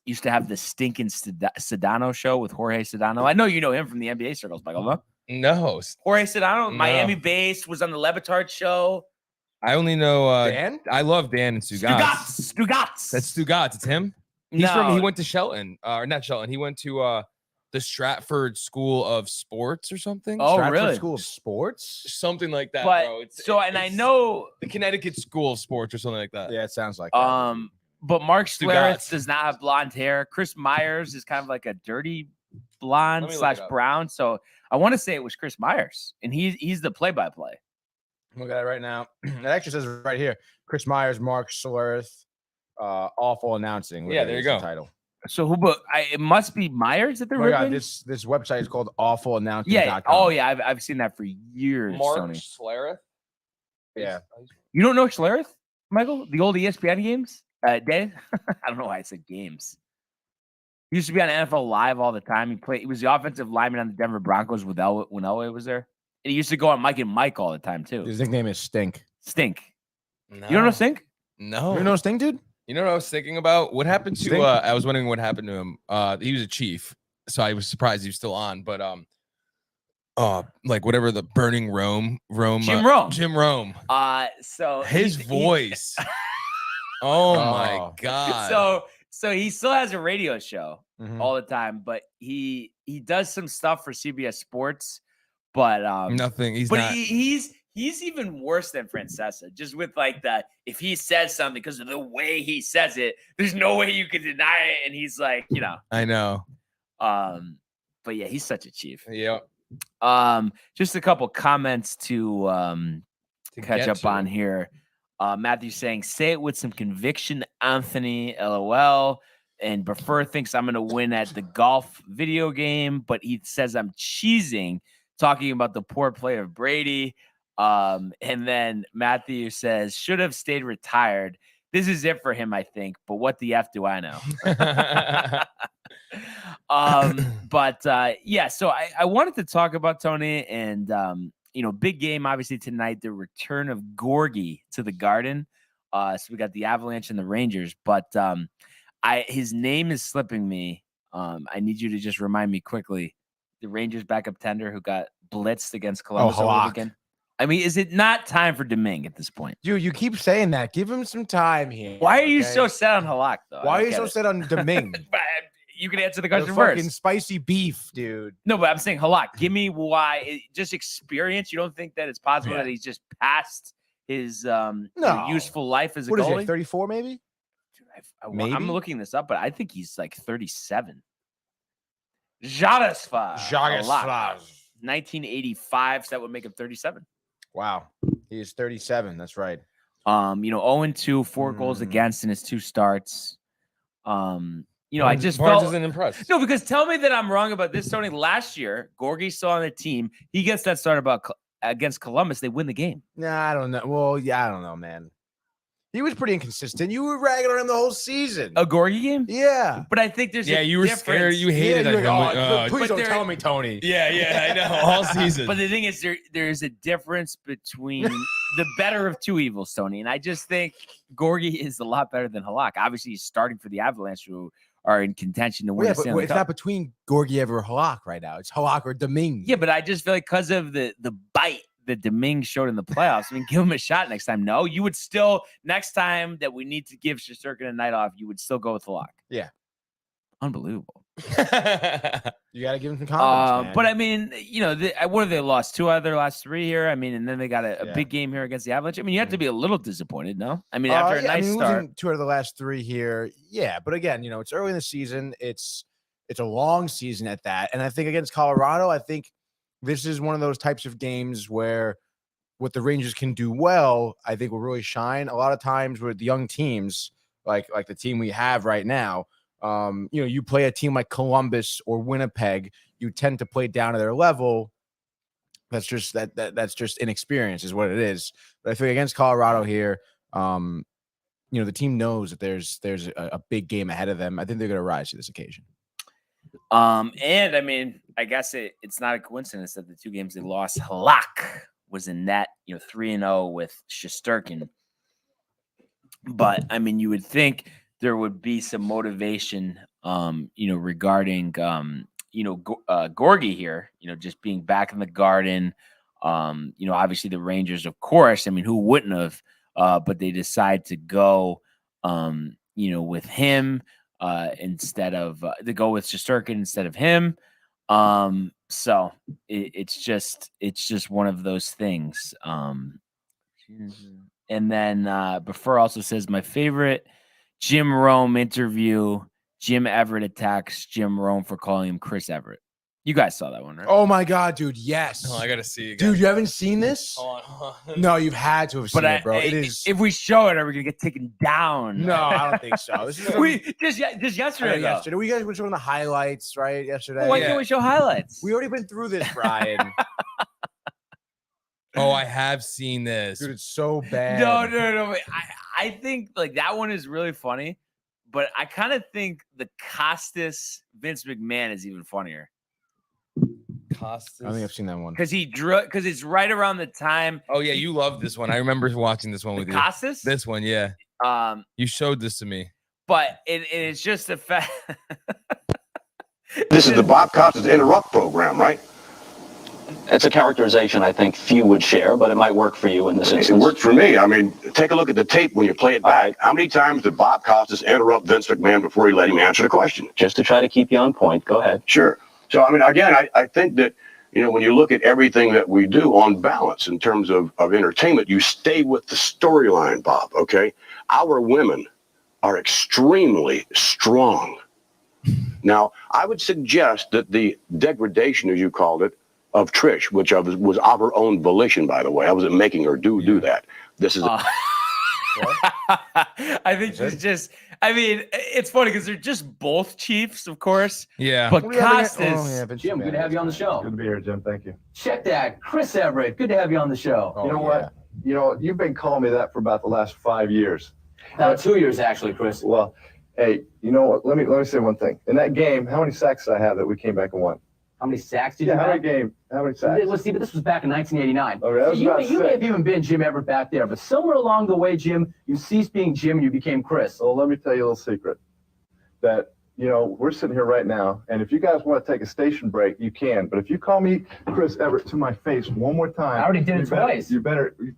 Used to have the Stinkin' Sedano show with Jorge Sedano. I know you know him from the NBA circles, Michael. Huh? No, Jorge Sedano, Miami based, was on the Levitard show. I only know Dan. I love Dan and Stugotz. Stugotz. That's Stugotz. It's him. He went to Shelton, or not Shelton. He went to the Stratford School of Sports or something. Oh, Stratford really? School of Sports? Something like that, But bro. I know the Connecticut School of Sports or something like that. Yeah, it sounds like but Mark Schlereth Stugotz. does not have blonde hair. Chris Myers is kind of like a dirty blonde / brown. So I want to say it was Chris Myers, and he's the play-by-play. Look at it right now. It actually says right here, Chris Myers, Mark Schlereth, awful announcing. Yeah, there you go. Title. So it must be Myers that they're Oh my God, ripping? this website is called awfulannouncing.com. Yeah. Oh yeah, I've seen that for years. Mark Tony. Schlereth. Yeah. You don't know Schlereth, Michael? The old ESPN games? Dave? I don't know why I said games. He used to be on NFL Live all the time. He was the offensive lineman on the Denver Broncos when Elway was there. And he used to go on Mike and Mike all the time too. His nickname is Stink. Stink. No. You don't know Stink? No. You know Stink, dude? You know what I was thinking about? What happened to Stink? I was wondering what happened to him. He was a chief, so I was surprised he was still on. But like whatever the Burning Rome Jim Rome. Jim Rome. So His voice. Oh my god. So he still has a radio show Mhm. all the time, but he does some stuff for CBS Sports, but Nothing. He's but not. he's even worse than Francesa, just with like if he says something because of the way he says it, there's no way you can deny it, and he's like, I know. But yeah, he's such a chief. Yep. Just a couple comments to catch get up to. on here. Matthew saying, say it with some conviction, Anthony, LOL. And Prefer thinks I'm going to win at the golf video game, but he says I'm cheesing, talking about the poor play of Brady. And then Matthew says, should have stayed retired. This is it for him, I think. But what the F do I know? Yeah, so I wanted to talk about Tony and, big game, obviously, tonight, the return of Gorgie to the Garden. So we got the Avalanche and the Rangers, but his name is slipping me. I need you to just remind me quickly. The Rangers backup tender who got blitzed against Columbus over the weekend. I mean, is it not time for Domingue at this point? Dude, you keep saying that. Give him some time here. Why are you so set on Halak, though? Why are you so set on Domingue? You can answer the question fucking first. Spicy beef, dude. No, but I'm saying Halak. Give me why. Just experience. You don't think that it's possible that he's just past his useful life as a goalie? What is it, 34 maybe? Maybe? I'm looking this up, but I think he's like 37. Jaroslav. 1985, so that would make him 37. Wow. He is 37. That's right. 0-2, 4 goals against in his 2 starts. I just Barnes felt isn't impressed. No, because tell me that I'm wrong about this, Tony. Last year, Gorgie's still on the team. He gets that start against Columbus. They win the game. Nah, I don't know. Well, yeah, I don't know, man. He was pretty inconsistent. You were ragging on him the whole season. A Gorgie game? Yeah. But I think there's you were scared. You hated you were him. please don't tell me, Tony. Yeah, I know. All season. But the thing is, there's a difference between the better of two evils, Tony. And I just think Gorgie is a lot better than Halak. Obviously, he's starting for the Avalanche, who are in contention to win the Stanley it's Cup. not between Gorgiev or Halak right now. It's Halak or Domingue. Yeah, but I just feel like because of the bite that Domingue showed in the playoffs, I mean, give him a shot next time. No, you would still, next time that we need to give Shesterkin a night off, you would still go with Halak. Yeah. Unbelievable. You got to give him some confidence, man. But I mean, what have they lost? 2 out of their last 3 here. I mean, and then they got a big game here against the Avalanche. I mean, you have to be a little disappointed, no? I mean, after a nice start. 2 out of the last 3 here. Yeah, but again, it's early in the season. It's a long season at that. And I think against Colorado, I think this is one of those types of games where what the Rangers can do well, I think will really shine. A lot of times with young teams, like the team we have right now, you play a team like Columbus or Winnipeg, you tend to play down to their level. That's just that's just inexperience is what it is. But I think against Colorado here, the team knows that there's a big game ahead of them. I think they're going to rise to this occasion. And I mean, I guess it's not a coincidence that the 2 games they lost, Halak was in net, 3-0 with Shesterkin. But I mean, you would think there would be some motivation, regarding, Gorgie here, just being back in the Garden. Obviously the Rangers, of course, I mean, who wouldn't have, but they decide to go, with him, instead of to go with Shesterkin instead of him. So it's just one of those things. And then Before also says my favorite Jim Rome interview. Jim Everett attacks Jim Rome for calling him Chris Everett. You guys saw that one, right? Oh my God, dude! Yes. Oh, I gotta see it again. Dude, you haven't seen this? Hold on. No, you've had to have seen it, bro. It is. If we show it, are we gonna get taken down? No, I don't think so. This is just yesterday. Yesterday, we guys were showing the highlights, right? Yesterday. Well, why can't we show highlights? We already been through this, Brian. Oh, I have seen this. Dude, it's so bad. No. I think like that one is really funny, but I kind of think the Costas Vince McMahon is even funnier. Costas. I don't think I've seen that one. Because it's right around the time. Oh yeah, you love this one. I remember watching this one with you. Costas? This one, yeah. You showed this to me. But it's just the fact. This is the Bob Costas Interrupt program, right? It's a characterization I think few would share, but it might work for you in this instance. It worked for me. I mean, take a look at the tape when you play it back. How many times did Bob Costas interrupt Vince McMahon before he let him answer the question? Just to try to keep you on point. Go ahead. Sure. So, I mean, again, I think that, you know, when you look at everything that we do on balance in terms of entertainment, you stay with the storyline, Bob, okay? Our women are extremely strong. Now, I would suggest that the degradation, as you called it, of Trish, which was of her own volition, by the way. I wasn't making her do that. This is. I think she's just. I mean, it's funny because they're just both Chiefs, of course. Yeah. But Costas. Jim, good to have you on the show. Good to be here, Jim. Thank you. Check that. Chris Everett, good to have you on the show. Oh, You know what? You know, you've been calling me that for about the last 5 years. 2 years, actually, Chris. Well, hey, you know what? Let me say one thing. In that game, how many sacks did I have that we came back and won? How many sacks did you Yeah, have? how many sacks? Let's see, but this was back in 1989. Okay, that was you about may six. have even been Jim Everett back there, but somewhere along the way, Jim, you ceased being Jim and you became Chris. So let me tell you a little secret. That, you know, we're sitting here right now, and if you guys want to take a station break, you can. But if you call me Chris Everett to my face one more time, I already did it twice. You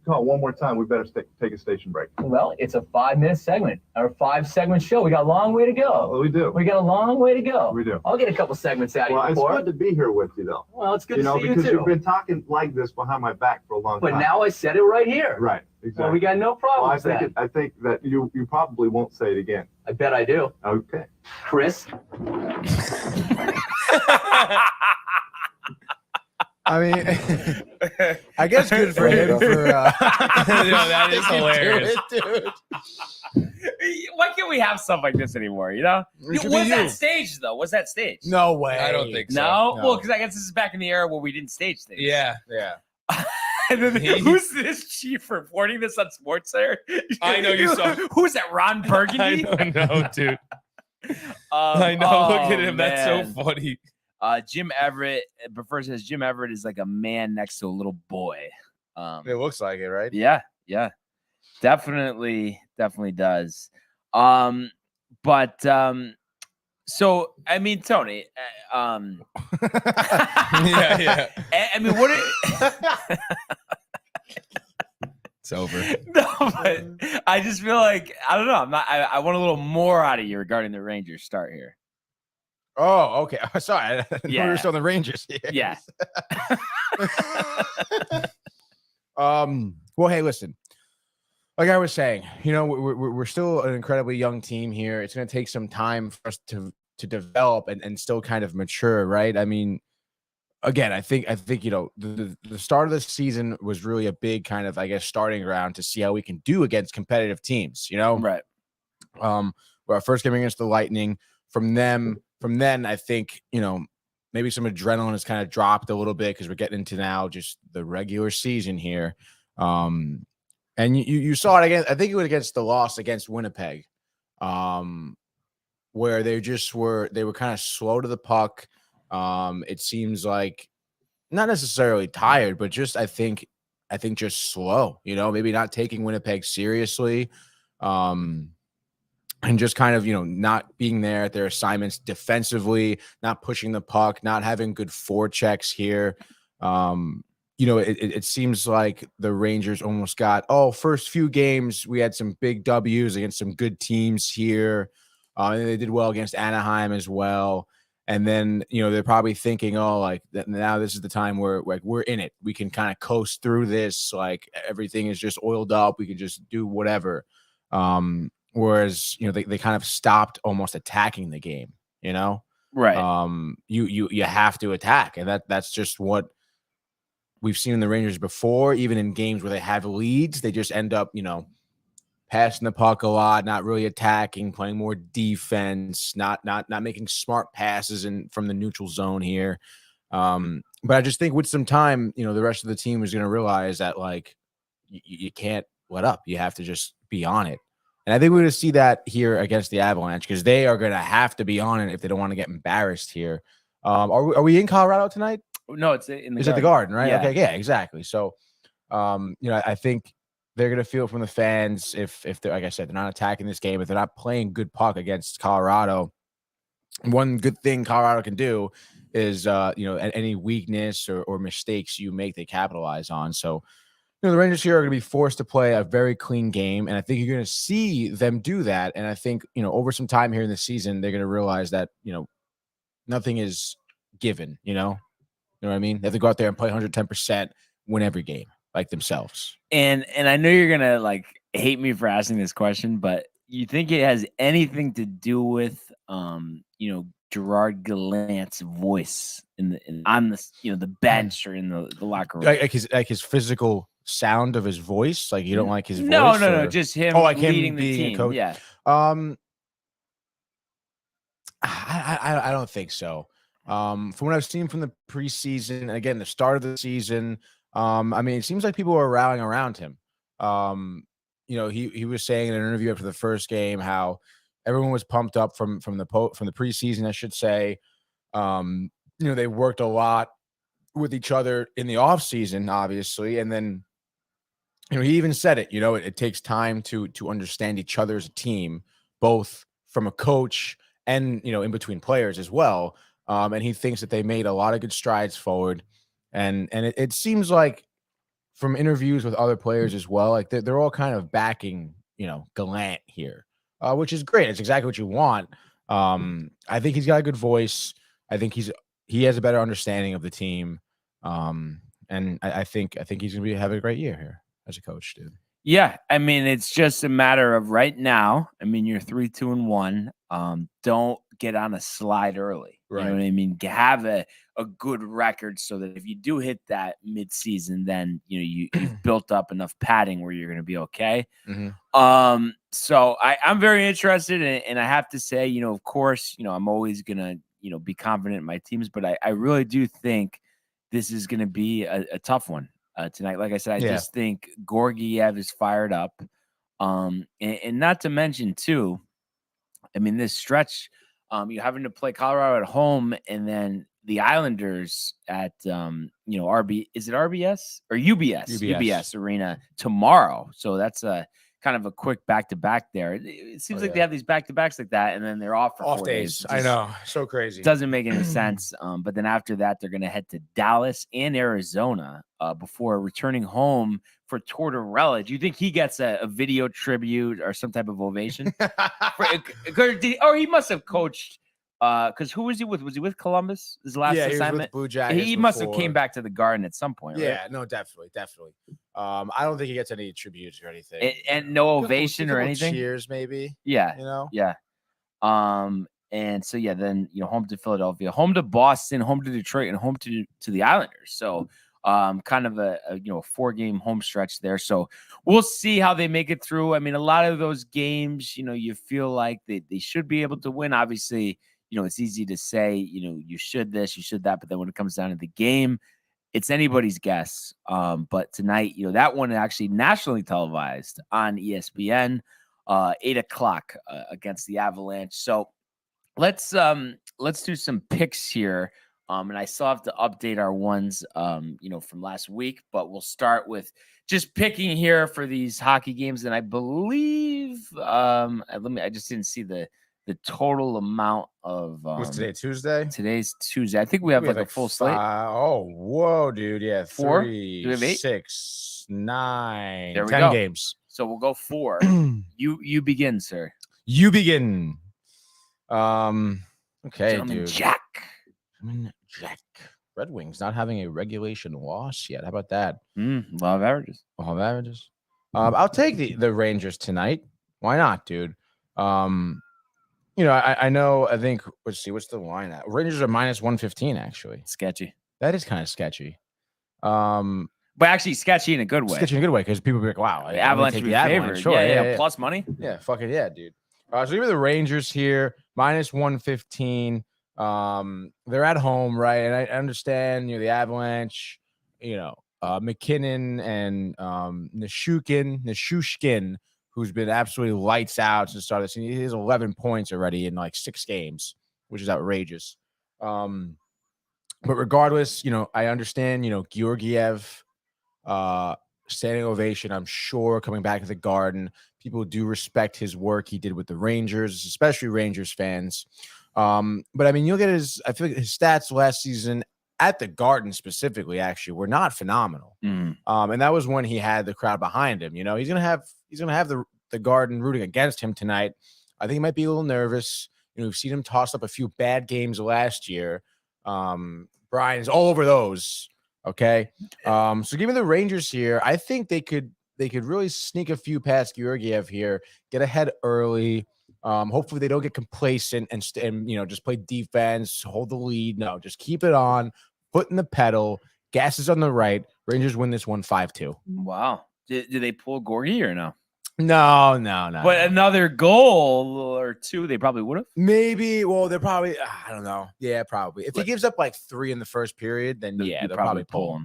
call one more time. We better take a station break. Well, it's a 5-minute segment, or 5-segment show. We got a long way to go. Well, we do. We got a long way to go. We do. I'll get a couple segments out of Well, you it's before. good to be here with you, though. Well, it's good You to know, see you because too. you've been talking like this behind my back for a long But time. now I said it right here. Right. Exactly. Well, we got no problem Well, with that. I think that you probably won't say it again. I bet I do. Okay. Chris? I mean, I guess good for him for. That is hilarious. Dude. Why can't we have stuff like this anymore? You know, It should be was you. that staged though? Was that staged? No way. I don't think so. No? No. Well, because I guess this is back in the era where we didn't stage things. Yeah. Yeah. And then He- who's this chief reporting this on SportsCenter? I know you saw- Who's that? Ron I Burgundy? don't know, dude. I know. Oh, Look at him. That's so man. funny. Jim Everett prefers says Jim Everett is like a man next to a little boy. It looks like it, right? Yeah, definitely does. So I mean, Tony, Yeah. I mean, what? It's over. No, but I just feel like I don't know. I want a little more out of you regarding the Rangers start here. Oh, okay. Sorry. We Yeah. were still on the Rangers. Yeah. Well, hey, listen. Like I was saying, you know, we're still an incredibly young team here. It's going to take some time for us to develop and still kind of mature, right? I mean, again, I think you know the start of the season was really a big kind of, I guess, starting ground to see how we can do against competitive teams. You know, Right. Our first game against the Lightning. From then, I think, you know, maybe some adrenaline has kind of dropped a little bit because we're getting into now just the regular season here. And you saw it again. I think it was against the loss against Winnipeg, where they were kind of slow to the puck. It seems like not necessarily tired, but just I think just slow. You know, maybe not taking Winnipeg seriously. And just kind of, you know, not being there at their assignments defensively, not pushing the puck, not having good forechecks here. You know, it seems like the Rangers almost got, first few games, we had some big W's against some good teams here. And they did well against Anaheim as well. And then, you know, they're probably thinking, now this is the time where like we're in it. We can kind of coast through this. Like everything is just oiled up. We can just do whatever. Whereas, you know, they kind of stopped almost attacking the game, you know? Right. You have to attack. And that's just what we've seen in the Rangers before, even in games where they have leads, they just end up, you know, passing the puck a lot, not really attacking, playing more defense, not making smart passes from the neutral zone here. But I just think with some time, you know, the rest of the team is going to realize that like you can't let up. You have to just be on it. And I think we're going to see that here against the Avalanche because they are going to have to be on it if they don't want to get embarrassed here. Are we in Colorado tonight? No, it's in the It's at the Garden, right? Yeah. Okay, yeah, exactly. So, you know, I think they're going to feel it from the fans if they're, like I said, they're not attacking this game, if they're not playing good puck against Colorado. One good thing Colorado can do is any weakness or mistakes you make, they capitalize on. So the Rangers here are going to be forced to play a very clean game, and I think you're going to see them do that. And I think over some time here in the season, they're going to realize that nothing is given. You know what I mean? They have to go out there and play 110%, win every game like themselves. And I know you're gonna like hate me for asking this question, but you think it has anything to do with Gerard Gallant's voice on the bench or in the locker room? Like his physical sound of his voice? Like you don't like his voice? No, just him leading the being team. a coach? Yeah. I don't think so. From what I've seen from the preseason, again, the start of the season, it seems like people are rallying around him. He was saying in an interview after the first game how everyone was pumped up from the preseason, I should say. They worked a lot with each other in the offseason, obviously, and then he even said it. It takes time to understand each other as a team, both from a coach and in between players as well. And he thinks that they made a lot of good strides forward. And it seems like from interviews with other players as well, like they're all kind of backing, Gallant here, which is great. It's exactly what you want. I think he's got a good voice. I think he has a better understanding of the team. And I think he's going to be having a great year here as a coach, dude. Yeah, it's just a matter of right now. You're 3-2-1. Don't get on a slide early. Right. You know what I mean? Have a good record so that if you do hit that midseason, then you've built up enough padding where you're going to be okay. Mm-hmm. So I'm very interested, and I have to say, of course, I'm always gonna be confident in my teams, but I really do think this is going to be a tough one. Tonight. Like I said, I just think Georgiev is fired up. And not to mention, too, this stretch, you're having to play Colorado at home and then the Islanders at, is it RBS or UBS Arena tomorrow. So that's a kind of a quick back-to-back there. It seems like they have these back-to-backs like that, and then they're off for 4 days. I know. So crazy. Doesn't make any sense. But then after that, they're going to head to Dallas and Arizona before returning home for Tortorella. Do you think he gets a video tribute or some type of ovation? He must have coached. Because who was he with? Was he with Columbus? His last assignment? He was with Blue Jackets he must have came back to the Garden at some point, right? Yeah, no, definitely. I don't think he gets any tributes or anything. And no ovation or anything? Cheers, maybe. Yeah. Yeah. And so, then, home to Philadelphia, home to Boston, home to Detroit, and home to the Islanders. So, kind of a 4-game home stretch there. So we'll see how they make it through. A lot of those games, you feel like they should be able to win. Obviously, it's easy to say, you should this, you should that. But then when it comes down to the game, it's anybody's guess. But tonight, that one actually nationally televised on ESPN, 8:00 against the Avalanche. So let's do some picks here. And I still have to update our ones, from last week, but we'll start with just picking here for these hockey games. And I believe, I just didn't see the total amount of. What's today? Tuesday? Today's Tuesday. I think we have like a full slate. Whoa, dude. Yeah. 4? 3, Do we have 8? 6, 9, there we 10 go. games. So we'll go 4. You begin, sir. You begin. Okay, Gentleman dude. Jack. Red Wings not having a regulation loss yet. How about that? Law of averages. I'll take the Rangers tonight. Why not, dude? I know. I think. Let's see. What's the line at? Rangers are -115. Actually, Sketchy. That is kind of sketchy. But actually sketchy in a good way. Sketchy in a good way because people be like, "Wow, the Avalanche take be the Avalanche." favored. Sure, Yeah. Plus money. Yeah, fucking yeah, dude. So even the Rangers here -115. They're at home, right? And I understand, the Avalanche, McKinnon and Nishushkin, who's been absolutely lights out since the start of the season. He has 11 points already in like 6 games, which is outrageous. But regardless, I understand, Georgiev, standing ovation, I'm sure, coming back to the Garden. People do respect his work he did with the Rangers, especially Rangers fans. But I mean, you look at I feel like his stats last season at the Garden specifically, actually, were not phenomenal. And that was when he had the crowd behind him. You know, he's gonna have the Garden rooting against him tonight. I think he might be a little nervous. You know, we've seen him toss up a few bad games last year. Brian's all over those. Okay. So give me the Rangers here. I think they could really sneak a few past Georgiev here, get ahead early. Hopefully they don't get complacent and just play defense, hold the lead. No, just keep it on, foot in the pedal, gas is on the right. Rangers win this one 5-2. Wow. Did they pull Gorgie or no? No. But another goal or two, they probably would have. Maybe. Well, they're probably. I don't know. Yeah, probably. If he gives up like 3 in the first period, then Yeah, they'll probably pull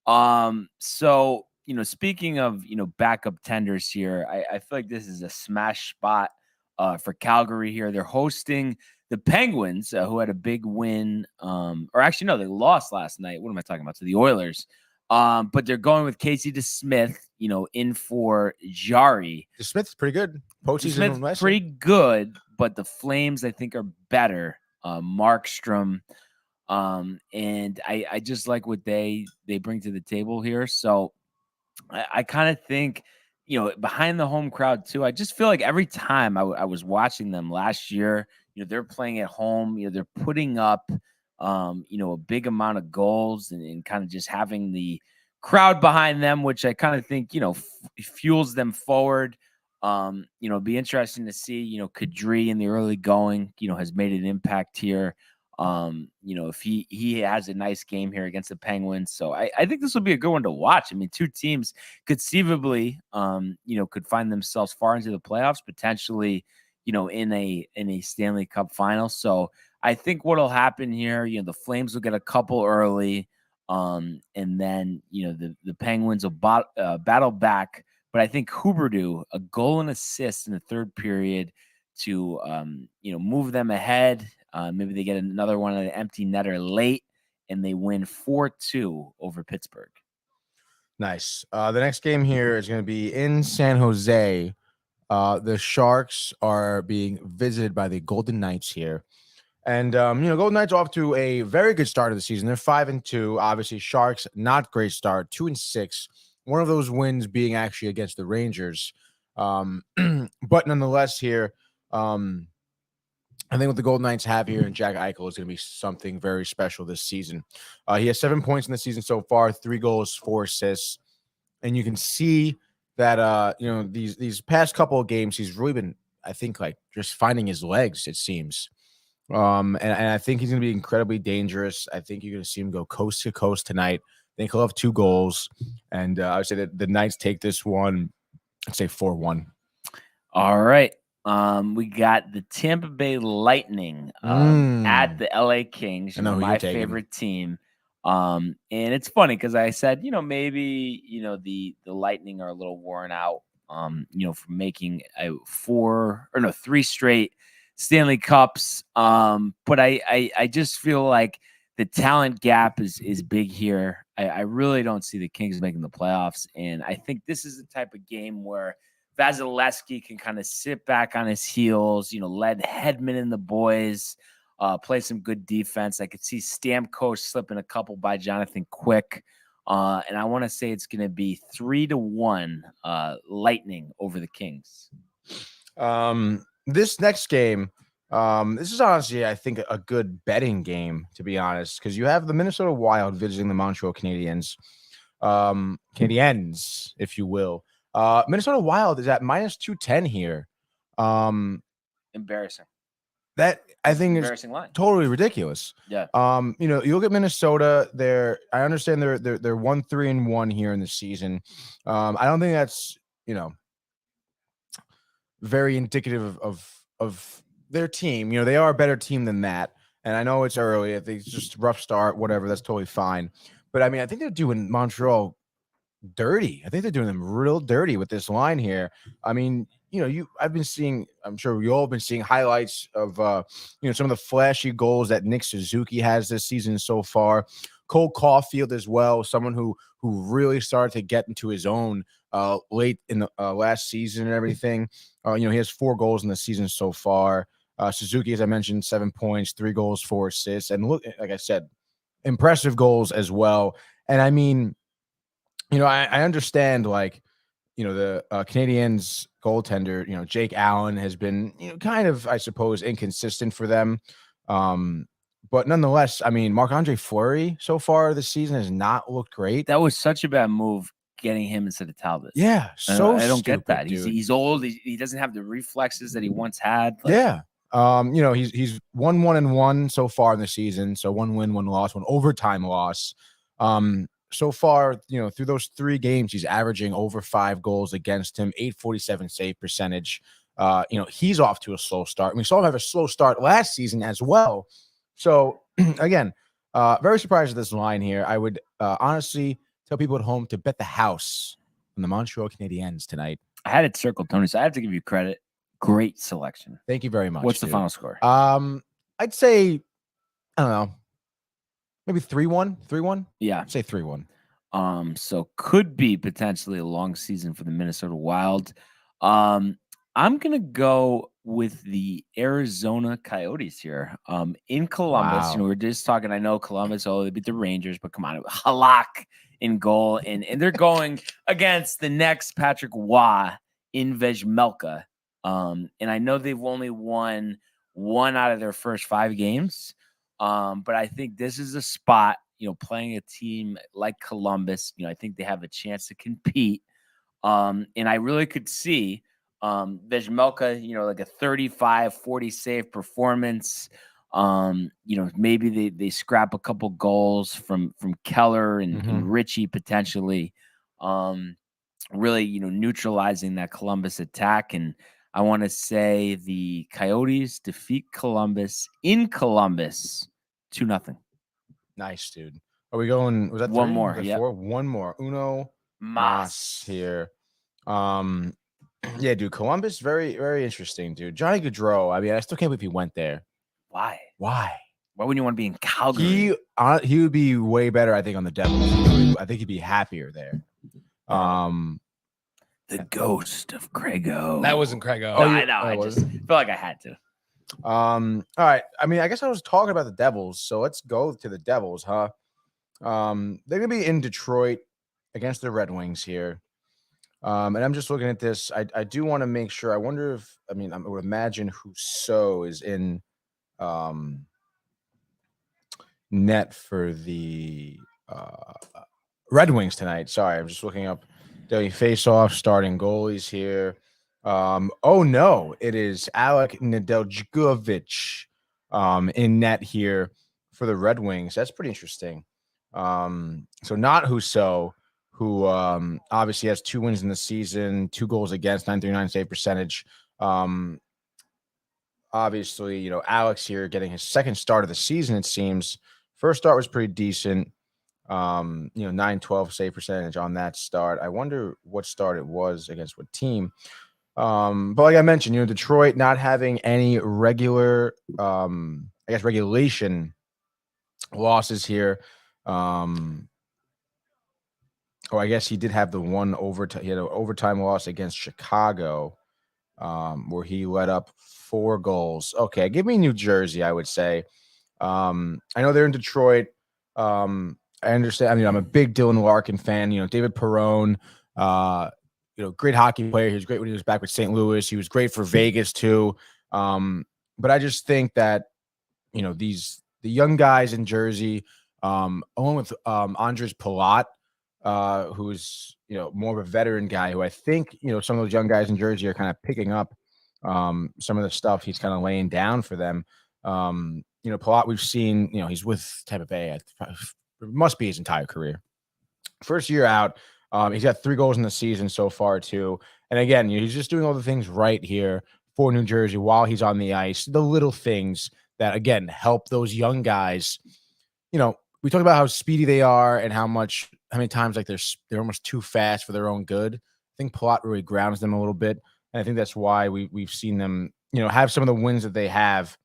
him. So speaking of backup tenders here, I feel like this is a smash spot for Calgary here. They're hosting the Penguins, who had a big win. Or actually, no, they lost last night. What am I talking about? To the Oilers. But they're going with Casey DeSmith, in for Jari. DeSmith's pretty good. DeSmith's pretty good, but the Flames, I think, are better. Markstrom. And I just like what they bring to the table here. So I kind of think, behind the home crowd too, I just feel like every time I was watching them last year, they're playing at home, they're putting up, a big amount of goals and kind of just having the crowd behind them, which I kind of think, fuels them forward. Be interesting to see, Kadri in the early going, has made an impact here. If he has a nice game here against the Penguins. So I think this will be a good one to watch. I mean, two teams conceivably, could find themselves far into the playoffs, potentially, in a Stanley Cup final. So I think what'll happen here, the Flames will get a couple early, and then, the Penguins will battle back. But I think Huberdeau, a goal and assist in the third period to, move them ahead. Maybe they get another one on an empty netter late, and they win 4-2 over Pittsburgh. Nice. The next game here is going to be in San Jose. The Sharks are being visited by the Golden Knights here. And, Golden Knights off to a very good start of the season. They're 5-2. Obviously, Sharks, not great start, 2-6. One of those wins being actually against the Rangers. But nonetheless here, I think what the Golden Knights have here and Jack Eichel is going to be something very special this season. He has 7 points in the season so far, 3 goals, 4 assists. And you can see that, these past couple of games, he's really been, I think, like just finding his legs, it seems. And I think he's going to be incredibly dangerous. I think you're going to see him go coast to coast tonight. I think he'll have 2 goals. And I would say that the Knights take this one, I'd say 4-1. All right. We got the Tampa Bay Lightning at the LA Kings, my favorite team. And it's funny because I said, maybe, the Lightning are a little worn out, from making 3 straight Stanley Cups. But I just feel like the talent gap is big here. I really don't see the Kings making the playoffs. And I think this is the type of game where Vasilevsky can kind of sit back on his heels, led Hedman and the boys, play some good defense. I could see Stamkos slipping a couple by Jonathan Quick. And I want to say it's going to be 3-1 Lightning over the Kings. This next game, this is honestly, I think, a good betting game, to be honest, because you have the Minnesota Wild visiting the Montreal Canadiens, if you will. Minnesota Wild is at -210 here. Embarrassing. That I think is line. Totally ridiculous. Yeah. You look at Minnesota. I understand they're 1-3-1 here in the season. I don't think that's very indicative of their team. They are a better team than that. And I know it's early. I think it's just a rough start. Whatever. That's totally fine. But I mean, I think they're doing Montreal dirty. I think they're doing them real dirty with this line here. I mean, I've been seeing, I'm sure you all have been seeing highlights of, some of the flashy goals that Nick Suzuki has this season so far. Cole Caulfield as well, someone who really started to get into his own late in the last season and everything. He has 4 goals in the season so far. Suzuki, as I mentioned, 7 points, 3 goals, 4 assists, and look, like I said, impressive goals as well. And I mean, I understand, like, the Canadiens goaltender, Jake Allen has been, kind of, I suppose, inconsistent for them. But nonetheless, I mean, Marc-Andre Fleury so far this season has not looked great. That was such a bad move getting him instead of Talbot. Yeah, I don't stupid, get that. dude. He's old. He doesn't have the reflexes that he once had. Yeah. He's 1-1-1 so far in the season. So 1 win, 1 loss, 1 overtime loss. So far, through those 3 games, he's averaging over 5 goals against him, 847 save percentage. He's off to a slow start. We saw him have a slow start last season as well. So again, very surprised at this line here. I would honestly tell people at home to bet the house on the Montreal Canadiens tonight. I had it circled, Tony, so I have to give you credit. Great selection. Thank you very much. What's the final score? I'd say, I don't know, maybe 3-1. 3-1? Yeah. I'd say 3-1. So could be potentially a long season for the Minnesota Wild. I'm gonna go with the Arizona Coyotes here. In Columbus, Wow. we're just talking. I know Columbus, they beat the Rangers, but come on, Halak in goal, and they're going against the next Patrick Waugh in Vejmelka. And I know they've only won 1 out of their first 5 games. But I think this is a spot, playing a team like Columbus, I think they have a chance to compete. And I really could see Vejmelka, like a 35-40 save performance. Maybe they scrap a couple goals from Keller and Richie potentially. Really, neutralizing that Columbus attack. And I want to say the Coyotes defeat Columbus in Columbus 2-0. Nice, dude. Are we going? Was that 1 3? more? Was that Yep. 4? 1 more. Uno Mas here. Yeah, dude. Columbus, very, very interesting, dude. Johnny Gaudreau. I mean, I still can't believe he went there. Why? Why? Why wouldn't you want to be in Calgary? He would be way better, I think, on the Devils. I think he'd be happier there. The ghost of Craigo. That wasn't Craigo. No, I know. I just feel like I had to. All right. I mean, I guess I was talking about the Devils, so let's go to the Devils, huh? They're gonna be in Detroit against the Red Wings here. And I'm just looking at this. I do want to make sure. I wonder if I would imagine Rousseau is in net for the Red Wings tonight. Sorry, I'm just looking up daily face-off starting goalies here. Oh no, it is Alek Nedeljkovic in net here for the Red Wings. That's pretty interesting. So not Rousseau, who obviously has 2 wins in the season, 2 goals against, 939 save percentage. Obviously, Alex here getting his second start of the season, it seems. First start was pretty decent. 912 save percentage on that start. I wonder what start it was against what team. But like I mentioned, Detroit not having any regular, regulation losses here. I guess he did have the one overtime. He had an overtime loss against Chicago, where he let up 4 goals. Okay, give me New Jersey, I would say. I know they're in Detroit. I understand. I'm a big Dylan Larkin fan. David Perron, great hockey player. He was great when he was back with St. Louis. He was great for Vegas too. But I just think that, the young guys in Jersey, along with Andres Palat, who's, more of a veteran guy who I think, some of those young guys in Jersey are kind of picking up some of the stuff he's kind of laying down for them. Palat, we've seen, he's with Tampa Bay. It must be his entire career. First year out, he's got 3 goals in the season so far too. And again, he's just doing all the things right here for New Jersey while he's on the ice. The little things that, again, help those young guys. We talk about how speedy they are and how many times like they're almost too fast for their own good. I think Palat really grounds them a little bit. And I think that's why we've seen them, have some of the wins that they have.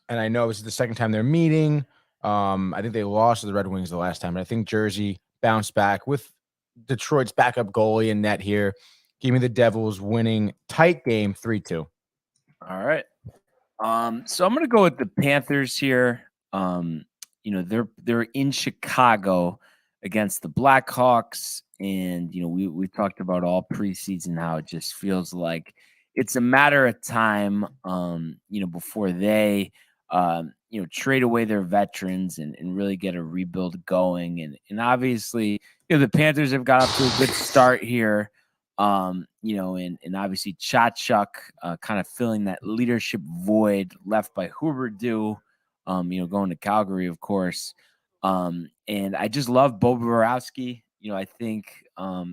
And I know this is the second time they're meeting. I think they lost to the Red Wings the last time, but I think Jersey bounced back with Detroit's backup goalie in net here. Give me the Devils winning tight game 3-2. All right. So I'm gonna go with the Panthers here. They're in Chicago against the Blackhawks, and we talked about all preseason how it just feels like it's a matter of time. Before they trade away their veterans and really get a rebuild going, and obviously the Panthers have got off to a good start here. And obviously Chachuk kind of filling that leadership void left by Huberdeau, going to Calgary, of course. And I just love Bo Borowski. I think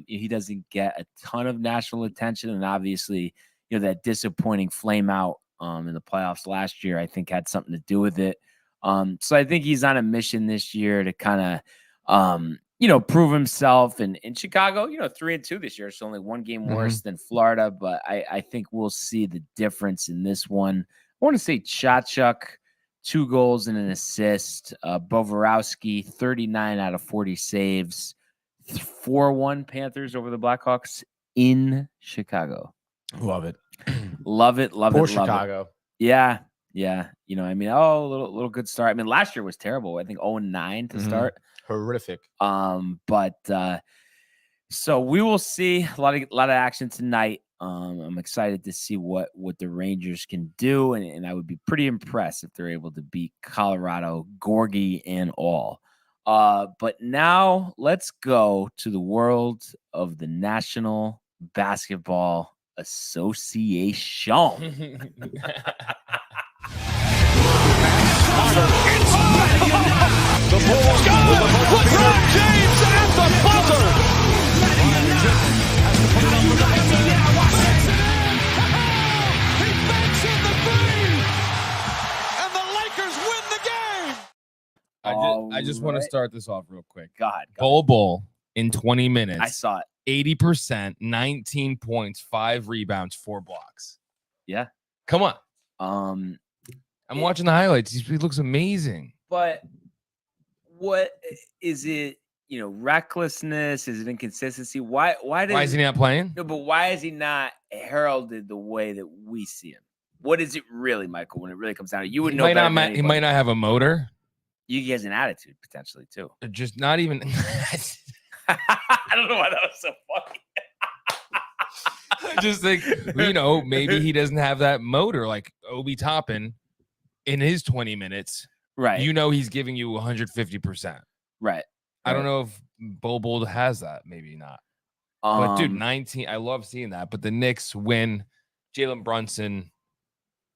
he doesn't get a ton of national attention, and obviously, that disappointing flame out in the playoffs last year, I think had something to do with it. So I think he's on a mission this year to kind of prove himself. And in Chicago, 3-2 this year. It's only one game worse than Florida, but I think we'll see the difference in this one. I want to say Chachuk, 2 goals and an assist. Bovorowski, 39 out of 40 saves. 4-1 Panthers over the Blackhawks in Chicago. Love it. Love it. Poor Chicago. Yeah. Yeah. A little good start. I mean, last year was terrible. I think 0-9 to start. Horrific. So we will see a lot of action tonight. I'm excited to see what the Rangers can do, and I would be pretty impressed if they're able to beat Colorado, Gorgie and all. But now let's go to the world of the National Basketball Association. The Bulls got LeBron James at the buzzer. He banks in the three, and the Lakers win the game. I just want to start this off real quick. God. Bol in 20 minutes. I saw it. 80%, 19 points, 5 rebounds, 4 blocks. Yeah. Come on. I'm watching the highlights. He looks amazing. But what is it? Recklessness? Is it inconsistency? Why is he not playing? No, but why is he not heralded the way that we see him? What is it really, Michael? When it really comes down to it? You would know. He might not have a motor. He has an attitude potentially too. Just not even. I don't know why that was so funny. Just think, maybe he doesn't have that motor like Obi Toppin in his 20 minutes. Right. He's giving you 150%. Right. I don't know if Bol has that. Maybe not. But dude, 19. I love seeing that. But the Knicks win. Jalen Brunson.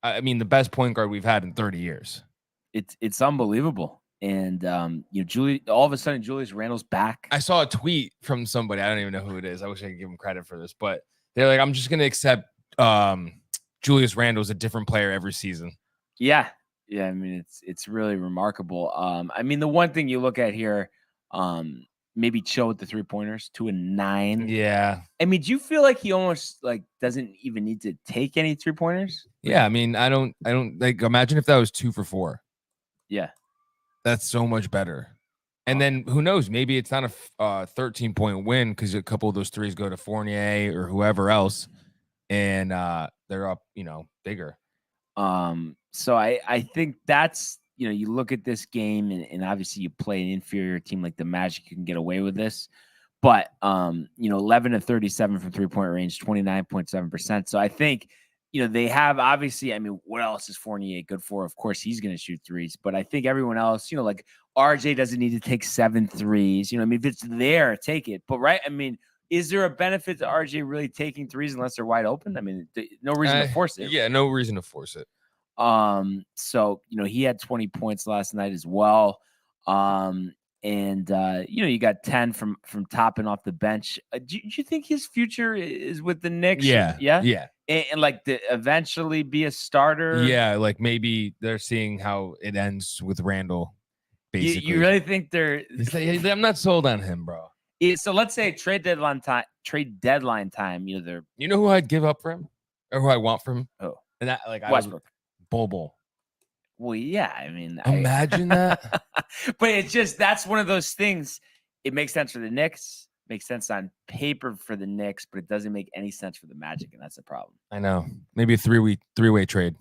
I mean, the best point guard we've had in 30 years. It's unbelievable. And all of a sudden Julius Randle's back. I saw a tweet from somebody. I don't even know who it is. I wish I could give him credit for this, but they're like, I'm just gonna accept Julius Randle as a different player every season. Yeah. Yeah. I mean, it's really remarkable. I mean, the one thing you look at here, maybe chill with the 3-pointers, 2 and 9. Yeah. I mean, do you feel like he almost doesn't even need to take any 3-pointers? Yeah. I mean, I don't like imagine if that was 2 for 4. Yeah. That's so much better. And then who knows? Maybe it's not a 13-point win because a couple of those threes go to Fournier or whoever else, and they're up, bigger. So I think that's you look at this game and obviously you play an inferior team like the Magic, you can get away with this. But 11 of 37 from 3-point range, 29.7%. So I think they have obviously, I mean, what else is Fournier good for? Of course, he's going to shoot threes, but I think everyone else, like RJ doesn't need to take 7 threes. I mean, if it's there, take it. But right, I mean, is there a benefit to RJ really taking threes unless they're wide open? I mean, no reason to force it. Yeah, no reason to force it. So he had 20 points last night as well. And you got 10 from Toppin off the bench. Do you think his future is with the Knicks? Yeah. And like to eventually be a starter? Yeah, like maybe they're seeing how it ends with Randall. Basically, you really think they're? I'm not sold on him, bro. So let's say trade deadline time. They're. You know who I'd give up for him, or who I want from him? Oh, and that Westbrook. Bol. Well, yeah. I mean, imagine that. But it's just that's one of those things. It makes sense for the Knicks. makes sense on paper for the Knicks, but it doesn't make any sense for the Magic, and that's the problem. I know. Maybe a three-way trade.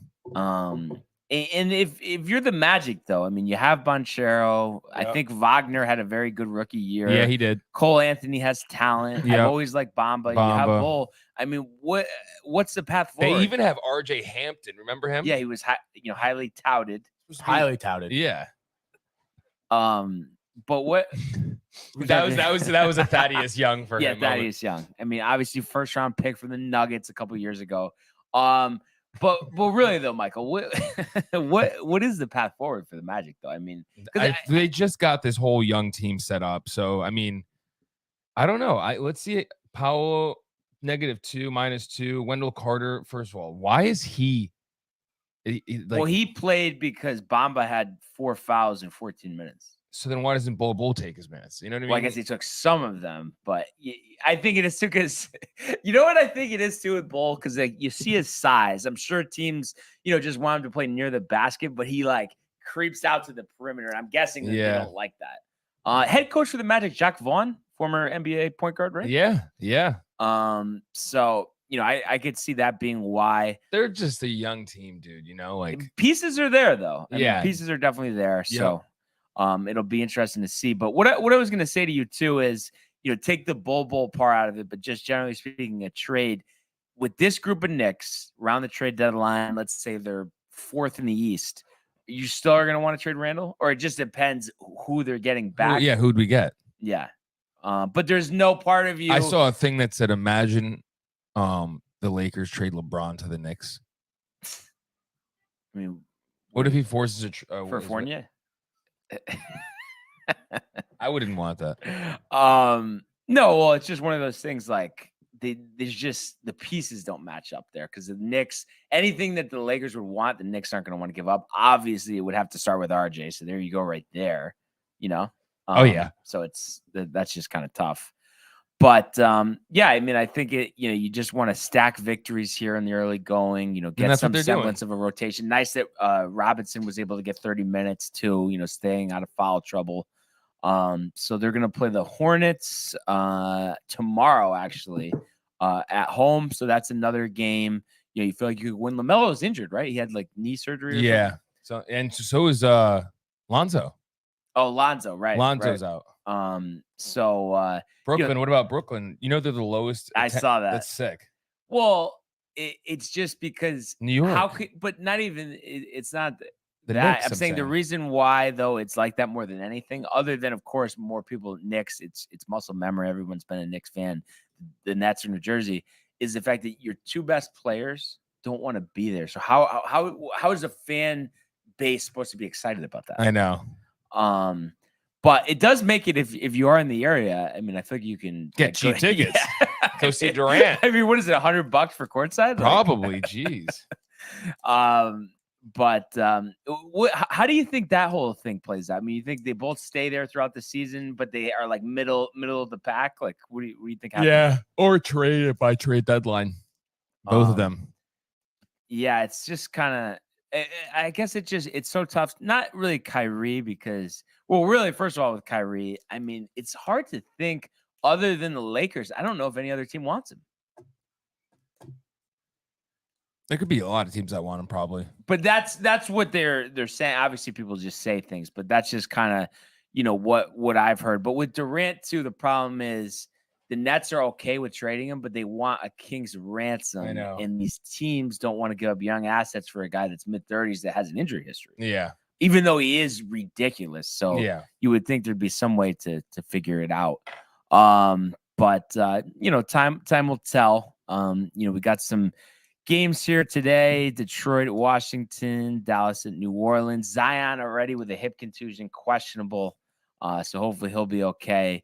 And if you're the Magic, though, I mean, you have Banchero. I think Wagner had a very good rookie year. Yeah, he did. Cole Anthony has talent. Yep. I've always liked Bamba. You have Bull. I mean, what's the path forward? They even have RJ Hampton. Remember him? Yeah, he was highly touted. Highly touted. Yeah. But what? that was a Thaddeus Young for him. Yeah, Thaddeus Young. I mean, obviously, first round pick from the Nuggets a couple years ago. But really though, Michael, what is the path forward for the Magic though? I mean, they just got this whole young team set up, so I mean, I don't know. Let's see. Powell -2, -2. Wendell Carter. First of all, why is he? He played because Bamba had 4 fouls in 14 minutes. So then why doesn't Bull take his minutes? You know what I mean? Well, I guess he took some of them, but I think it is too because you know what I think it is too with Bull because you see his size. I'm sure teams just want him to play near the basket, but he creeps out to the perimeter. And I'm guessing that they don't like that. Head coach for the Magic, Jacques Vaughn, former NBA point guard, right? Yeah. So I could see that being why they're just a young team, dude. Pieces are there though. I mean, pieces are definitely there. Yep. So. It'll be interesting to see. But what I was going to say to you too is, take the Bull part out of it, but just generally speaking, a trade with this group of Knicks around the trade deadline. Let's say they're 4th in the East. You still are going to want to trade Randall, or it just depends who they're getting back. Yeah, who'd we get? Yeah, but there's no part of you. I saw a thing that said, imagine the Lakers trade LeBron to the Knicks. I mean, what if he forces for Fournier? I wouldn't want that. No, well, it's just one of those things there's just the pieces don't match up there because the Knicks, anything that the Lakers would want, the Knicks aren't going to want to give up. Obviously, it would have to start with RJ. So there you go, right there. So that's just kind of tough. But I mean, I think you just want to stack victories here in the early going, get some semblance of a rotation. Nice that Robinson was able to get 30 minutes too, staying out of foul trouble. So they're going to play the Hornets tomorrow, actually, at home. So that's another game. You feel like you could win. LaMelo's injured, right? He had knee surgery. Yeah. So is Lonzo. Oh, Lonzo, right? Lonzo's out. So Brooklyn, what about Brooklyn? They're the lowest. I saw that. That's sick. Well, it's just because New York. How could, but not even. It's not the that. Knicks, I'm saying the reason why though it's like that more than anything, other than of course more people Knicks. It's muscle memory. Everyone's been a Knicks fan. The Nets or New Jersey is the fact that your 2 best players don't want to be there. So how is a fan base supposed to be excited about that? I know. But it does make it if you are in the area. I mean, I think you can get cheap tickets. Go see Durant. I mean, what is it? $100 for courtside? Probably. Jeez. But how do you think that whole thing plays out? I mean, you think they both stay there throughout the season, but they are middle of the pack? What do you think happens? Yeah, or trade it by trade deadline. Both of them. Yeah, it's just kind of. I guess it's so tough. Not really Kyrie because, really, first of all, with Kyrie, I mean, it's hard to think other than the Lakers. I don't know if any other team wants him. There could be a lot of teams that want him, probably. But that's what they're saying. Obviously, people just say things, but that's just kind of, what I've heard. But with Durant too, the problem is the Nets are okay with trading him, but they want a king's ransom. I know. And these teams don't want to give up young assets for a guy that's mid-30s that has an injury history. Yeah. Even though he is ridiculous. So you would think there'd be some way to figure it out. But time will tell. We got some games here today. Detroit at Washington, Dallas at New Orleans. Zion already with a hip contusion, questionable. So hopefully he'll be okay.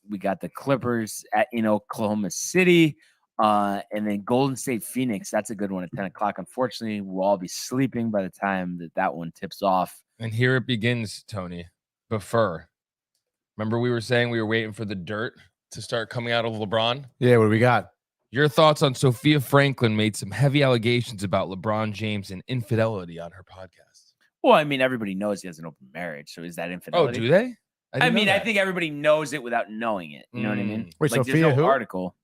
We got the Clippers in Oklahoma City, and then Golden State Phoenix. That's a good one at 10 o'clock. Unfortunately, we'll all be sleeping by the time that one tips off. And here it begins, Tony. Before. Remember we were saying we were waiting for the dirt to start coming out of LeBron? Yeah, what do we got? Your thoughts on Sophia Franklin made some heavy allegations about LeBron James and infidelity on her podcast. Well, I mean, everybody knows he has an open marriage. So is that infidelity? Oh, do they? I mean, I think everybody knows it without knowing it. You know what I mean? Wait, like, Sophia there's no who? article.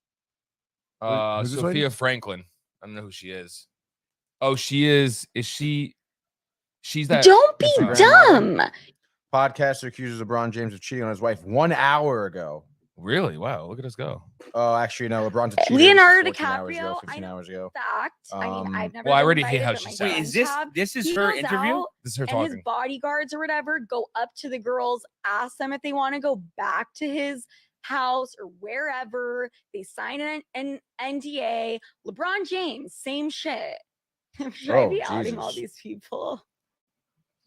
Who's this lady? Sophia Franklin. I don't know who she is. Oh, she is. Is she? She's that. Don't be Instagram dumb. Podcaster accuses LeBron James of cheating on his wife 1 hour ago. Really? Wow. Look at us go. Oh, actually, no. LeBron's a cheater. Leonardo This is 14 hours ago, DiCaprio, 15 hours ago. Fact. I mean, I've never. Well, I been already hate invited, how but she my sounds. Wait, friends is this have. this is He her goes interview? out, This is her and talking. his bodyguards or whatever go up to the girls, ask them if they want to go back to his house or wherever. They sign an NDA. LeBron James, same shit. Should I be outing all these people?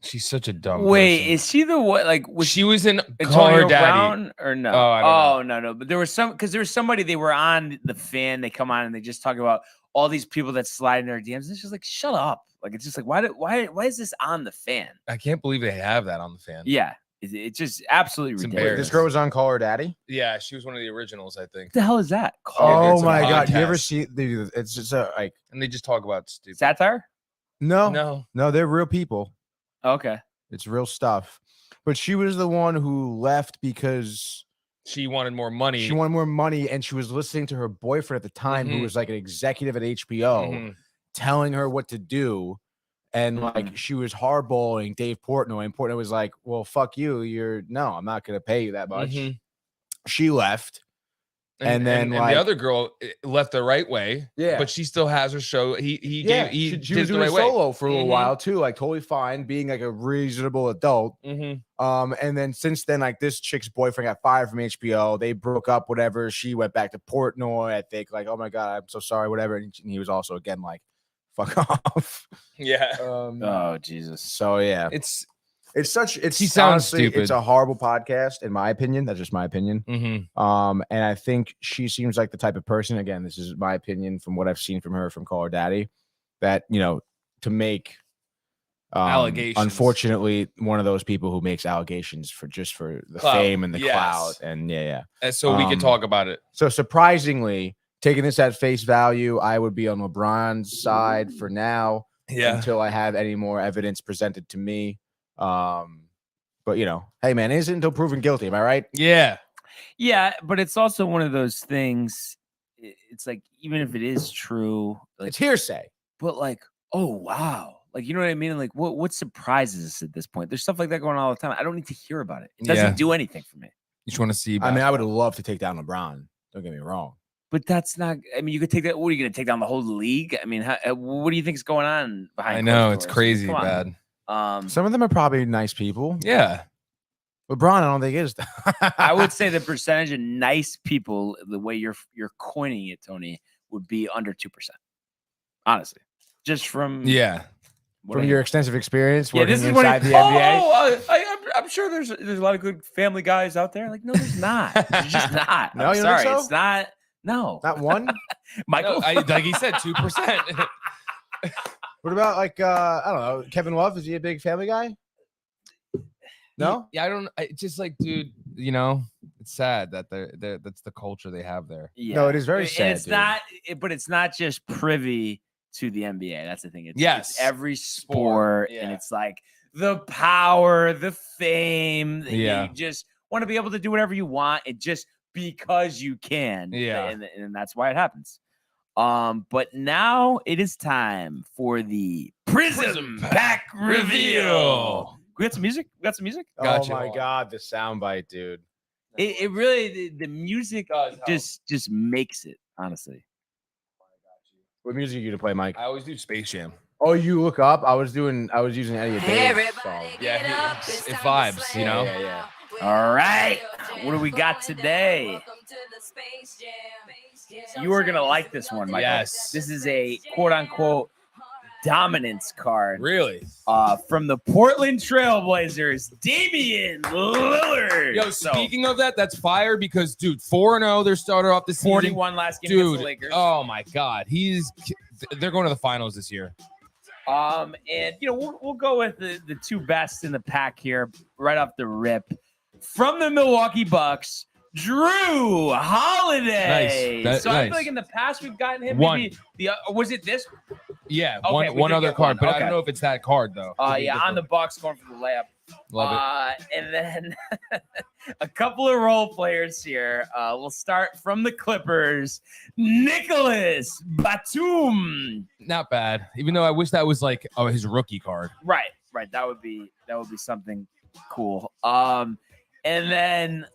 She's such a dumb. Wait, person. is she the what? Like, was she was in Call Antonio Her Daddy Brown or no? Oh, I don't no. But there was because there was somebody they were on the fan. They come on and they just talk about all these people that slide in their DMs. It's just like, shut up. Like, it's just like, why is this on the fan? I can't believe they have that on the fan. Yeah, it's just absolutely ridiculous. embarrassing. This girl was on Call Her Daddy? Yeah, she was one of the originals, I think. What the hell is that? Oh it's a my God. You ever podcast. see, dude, it's just a, like, And they just talk about stupid Satire? no, they're real people. Okay. It's real stuff. But she was the one who left because She wanted more money. she wanted more money, and she was listening to her boyfriend at the time, who Mhm. was like an executive at HBO, Mhm. telling her what to do. And like she was hardballing Dave Portnoy, and Portnoy was like, "Well, fuck you. I'm not gonna pay you that much." Mhm. She left. And then, the like- other girl left the right way. Yeah. But she still has her show. He She did was it the doing right way. solo for a little Mhm. while too, like totally fine, being like a reasonable adult. And then since then, like this chick's boyfriend got fired from HBO. They broke up, whatever. She went back to Portnoy. I think, like, oh my God, I'm so sorry, whatever. And he was also again like, fuck off. Yeah. Oh Jesus. So yeah, It's she sounds honestly, stupid. It's a horrible podcast, in my opinion. That's just my opinion. Mhm. And I think she seems like the type of person. Again, this is my opinion from what I've seen from her from Call Her Daddy. That to make Allegations. Unfortunately, one of those people who makes allegations for the Clout. fame and the Yes. clout, and And so we can talk about it. So surprisingly, taking this at face value, I would be on LeBron's side for now. Yeah. Until I have any more evidence presented to me. But hey man, it isn't until proven guilty. Am I right? Yeah. Yeah, but it's also one of those things. It's like, even if it is true, like, It's hearsay. but like, oh wow, like, you know what I mean? Like, what surprises us at this point? There's stuff like that going on all the time. I don't need to hear about it. It doesn't Yeah. do anything for me. You just want to see. I mean, I would love to take down LeBron. Don't get me wrong. But that's not. I mean, you could take that. What are you going to take down the whole league? I mean, what do you think is going on behind? I know closed it's doors? crazy Come on. bad. Some of them are probably nice people. Yeah. LeBron, I don't think is. I would say the percentage of nice people, the way you're coining it, Tony, would be under 2%. Honestly, just from From your extensive experience yeah, working this is when inside the NBA. I'm sure there's a lot of good family guys out there. Like, no, there's not. There's just not. No, I'm you don't think sorry, so? it's not. No, Not one. Michael. No, like he said, 2%. What about like I don't know, Kevin Love? Is he a big family guy? No. Yeah, I don't. It's just like, dude, it's sad that that's the culture they have there. Yeah. No, it is very And sad. it's dude. not, but it's not just privy to the NBA. That's the thing. It's Yes. every sport, and yeah. it's like the power, the fame. Yeah. You just want to be able to do whatever you want, and just because you can. Yeah. and that's why it happens. But now it is time for the Prism Pack reveal. We got some music. Gotcha. Oh my God, the soundbite, dude. It really the music just makes it, honestly. What music are you gonna play, Mike? I always do Space Jam. Oh, you look up. I was using Eddie Davis song. Yeah, it vibes, Yeah. All right. What do we got today? You are going to like this one, Michael. Yes. This is a quote-unquote dominance card. Really? From the Portland Trailblazers, Damian Lillard. Yo, speaking of that, that's fire because, dude, 4-0, their starter off the season. 41 last game against Dude, the Lakers. oh my God. They're going to the finals this year. And we'll go with the two best in the pack here right off the rip. From the Milwaukee Bucks, Drew Holiday. Nice. So I Nice. feel like in the past we've gotten him. One. Maybe was it this? Yeah, Okay, we one did other get card, one. but I Okay. don't know if it's that card though. Yeah, on the Bucks going for the layup. Love it. And then a couple of role players here. We'll start from the Clippers. Nicholas Batum. Not bad. Even though I wish that was like his rookie card. Right. That would be something cool. And then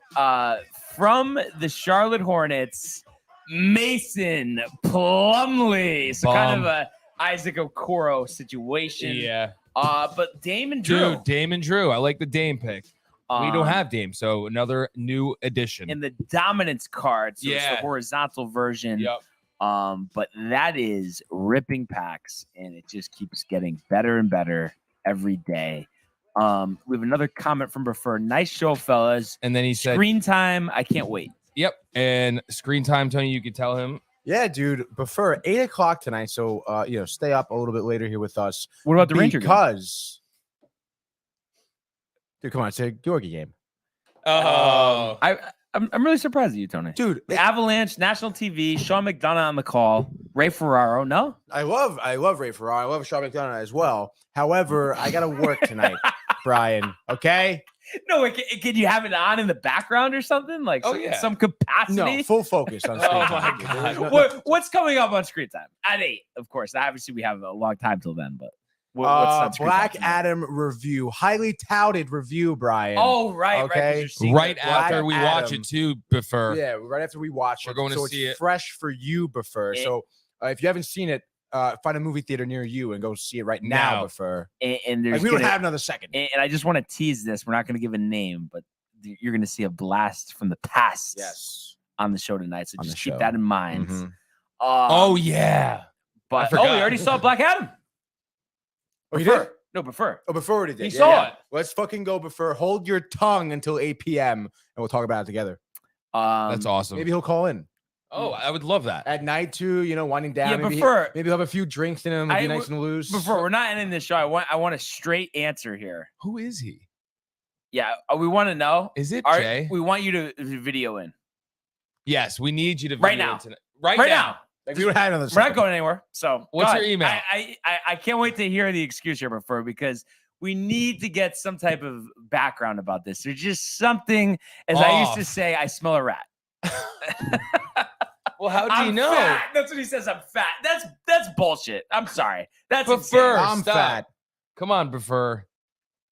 from the Charlotte Hornets, Mason Plumlee. So kind of a Isaac Okoro situation. Yeah. But Dame and Drew. Dude, Dame and Drew. I like the Dame pick. We don't have Dame, so another new addition. In the dominance card, so it's the Yeah. horizontal version. Yep. But that is ripping packs, and it just keeps getting better and better every day. We have another comment from Prefer. Nice show, fellas. And then he said, Screen time, I can't wait. Yep. And screen time, Tony, you could tell him. Yeah, dude. Prefer 8 o'clock tonight. So stay up a little bit later here with us. What about the Ranger game? Because dude, come on, it's a Georgie game. Oh. I'm really surprised at you, Tony. Dude, The Avalanche, national TV, Sean McDonough on the call, Ray Ferraro. No? I love Ray Ferraro. I love Sean McDonough as well. However, I gotta work tonight, Brian. Okay. No, can you have it on in the background or something? Like some capacity? No, full focus on screen Oh time. my Dude. God. What's coming up on screen time? At 8, of course. Obviously, we have a long time till then, but what's on screen Black time? Adam review, highly touted review, Brian. Oh, right. Okay. Right Black after we watch Adam. it too, Prefer. Yeah, right after we watch We're it. going to so see it's it. fresh for you, Prefer. It- So if you haven't seen it, find a movie theater near you and go see it right now, Now. Prefer. And there's Like, we don't gonna- have another second. and I just want to tease this. We're not going to give a name, but you're going to see a blast from the past Yes. on the show tonight. So On just the keep show. that in mind. Mhm. Oh, yeah. But forgot. we already saw Black Adam. Oh, you Prefer. did? No, Prefer. Oh, before we did. He saw it. Let's fucking go, Prefer. Hold your tongue until 8 p.m. and we'll talk about it together. That's awesome. Maybe he'll call in Oh, I would love that. at night too. Winding down. Yeah, maybe Prefer. maybe he'll have a few drinks in him. It'll be nice and loose. Before we're not ending this show, I want a straight answer here. Who is he? Yeah, we want to know. Is it Are- Jay? We want you to video in Yes, we need you to Right video now. it tonight. Right right now. now. Like, we don't have another We're second. not going anywhere. So What's go your ahead. email? I can't wait to hear the excuse here, Prefer, because we need to get some type of background about this. There's just something, as I used to Off. say, I smell a rat. Well, how do you I'm know? fat. That's what he says. I'm fat. That's bullshit. I'm sorry. That's Prefer. insane. I'm Stop. fat. Come on, Prefer.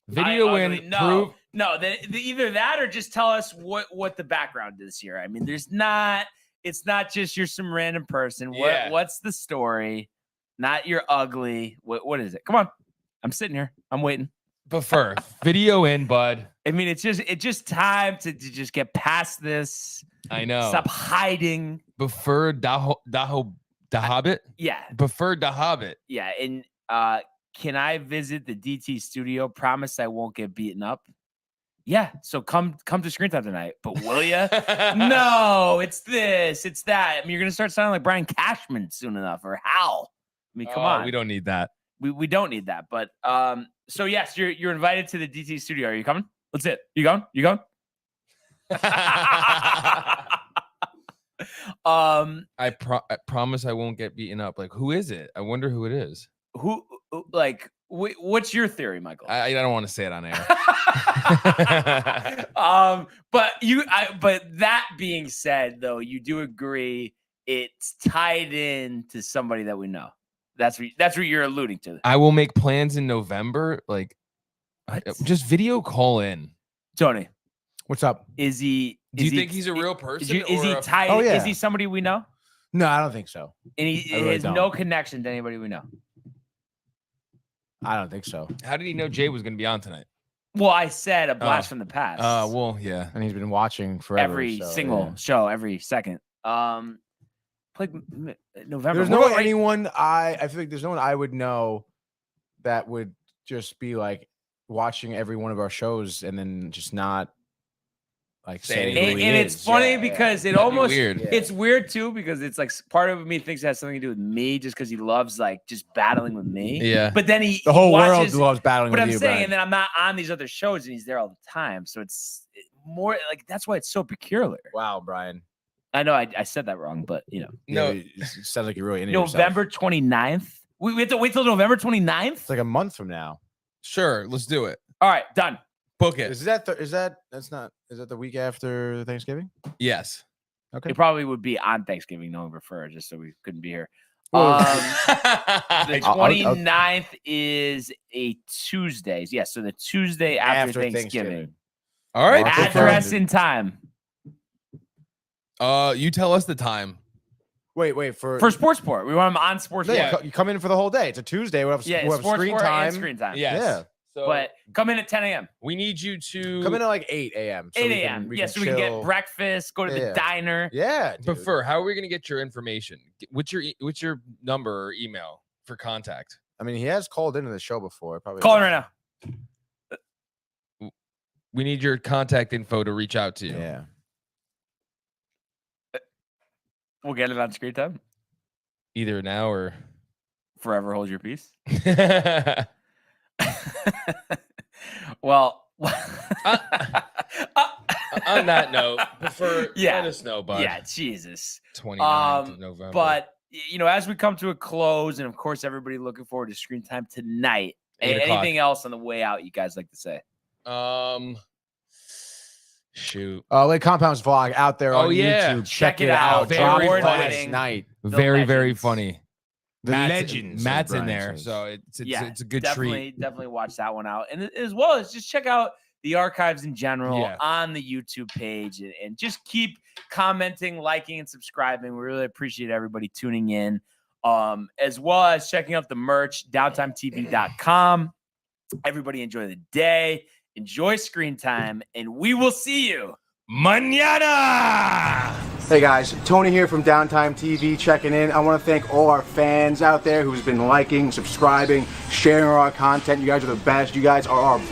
Video I in. ugly. No, Prove. no. Either that or just tell us what the background is here. I mean, there's not. It's not just you're some random person. Yeah. What's the story? Not you're ugly. What is it? Come on. I'm sitting here. I'm waiting. Prefer. Video in, bud. I mean, it's just time to just get past this. I know. Stop hiding. Prefer Hobbit. Yeah, Prefer the Hobbit. yeah. And can I visit the DT studio? Promise I won't get beaten up. Yeah. So come to Screen Time tonight. But will you? No. It's this. It's that. I mean, you're gonna start sounding like Brian Cashman soon enough, or Hal. I mean, come on. We don't need that. We don't need that. But so yes, you're invited to the DT studio. Are you coming? That's it. You going? You going? I promise I won't get beaten up. Like, who is it? I wonder who it is. Who like what's your theory, Michael? I don't want to say it on air. But that being said, though, you do agree it's tied in to somebody that we know. That's what you're alluding to. I will make plans in November. Like, just video call in. Tony, What's up? is he? Do you think he's a real person? Is he or a- tied? Oh, yeah. Is he somebody we know? No, I don't think so. And he I really has don't. no connection to anybody we know. I don't think so. How did he know Jay was going to be on tonight? Well, I said a blast from the past. Well, yeah. And he's been watching forever. every so, single yeah. show, every second. Like November. There's We're no right- anyone I feel like there's no one I would know that would just be like watching every one of our shows and then just not like Say say anything. who he and is. it's funny Yeah, because it That'd be almost weird. Yeah. it's weird too because it's like part of me thinks it has something to do with me just because he loves like just battling with me. Yeah. But then he the whole watches, world loves battling But with I'm you, saying, Brian. and then I'm not on these other shows and he's there all the time. So it's more like that's why it's so peculiar. Wow, Brian. I know I said that wrong, but you know. No. Yeah, it sounds like you're really into yourself. November 29th. We have to wait till November 29th? It's like a month from now. Sure. Let's do it. All right, done. Book it. Is that the week after Thanksgiving? Yes. Okay. It probably would be on Thanksgiving, November 1st, just so we couldn't be here. Well, The 29th is a Tuesday. Yes, so the Tuesday after Thanksgiving. All right. Address and time. You tell us the time. Wait for Sports Sport. We want them on Sports Yeah, Sport. you come in for the whole day. It's a Tuesday. We'll have, Yeah, we'll have Sports screen Sport time. and screen time. Yes. Yeah. So But come in at 10 a.m. we need you to Come in at like 8 a.m. 8 a.m. Yeah, so we can get breakfast, go to the diner. Yeah. dude. Prefer. How are we gonna get your information? What's your number or email for contact? I mean, he has called into the show before. Probably Call him right now. We need your contact info to reach out to you. Yeah. We'll get it on screen time. Either now or Forever hold your peace. Well, on that note, prefer Yeah. let us know, bud. yeah, Jesus. 29th of November. But as we come to a close, and of course, everybody looking forward to screen time tonight. 8 o'clock. Anything else on the way out you guys like to say? Shoot. Lake Compound's vlog out there on Oh, yeah. YouTube. Check Check it it out. out. Dropped Very last funny. night. Very, very legends. funny. The Matt's- legends. Matt's in Brian there, says. so it's a good definitely, treat. Definitely watch that one out, and as well as just check out the archives in general Yeah. on the YouTube page, and just keep commenting, liking, and subscribing. We really appreciate everybody tuning in, as well as checking out the merch, downtimetv.com. Everybody enjoy the day, enjoy screen time, and we will see you mañana. Hey guys, Tony here from Downtime TV checking in. I want to thank all our fans out there who's been liking, subscribing, sharing our content. You guys are the best. You guys are our blood.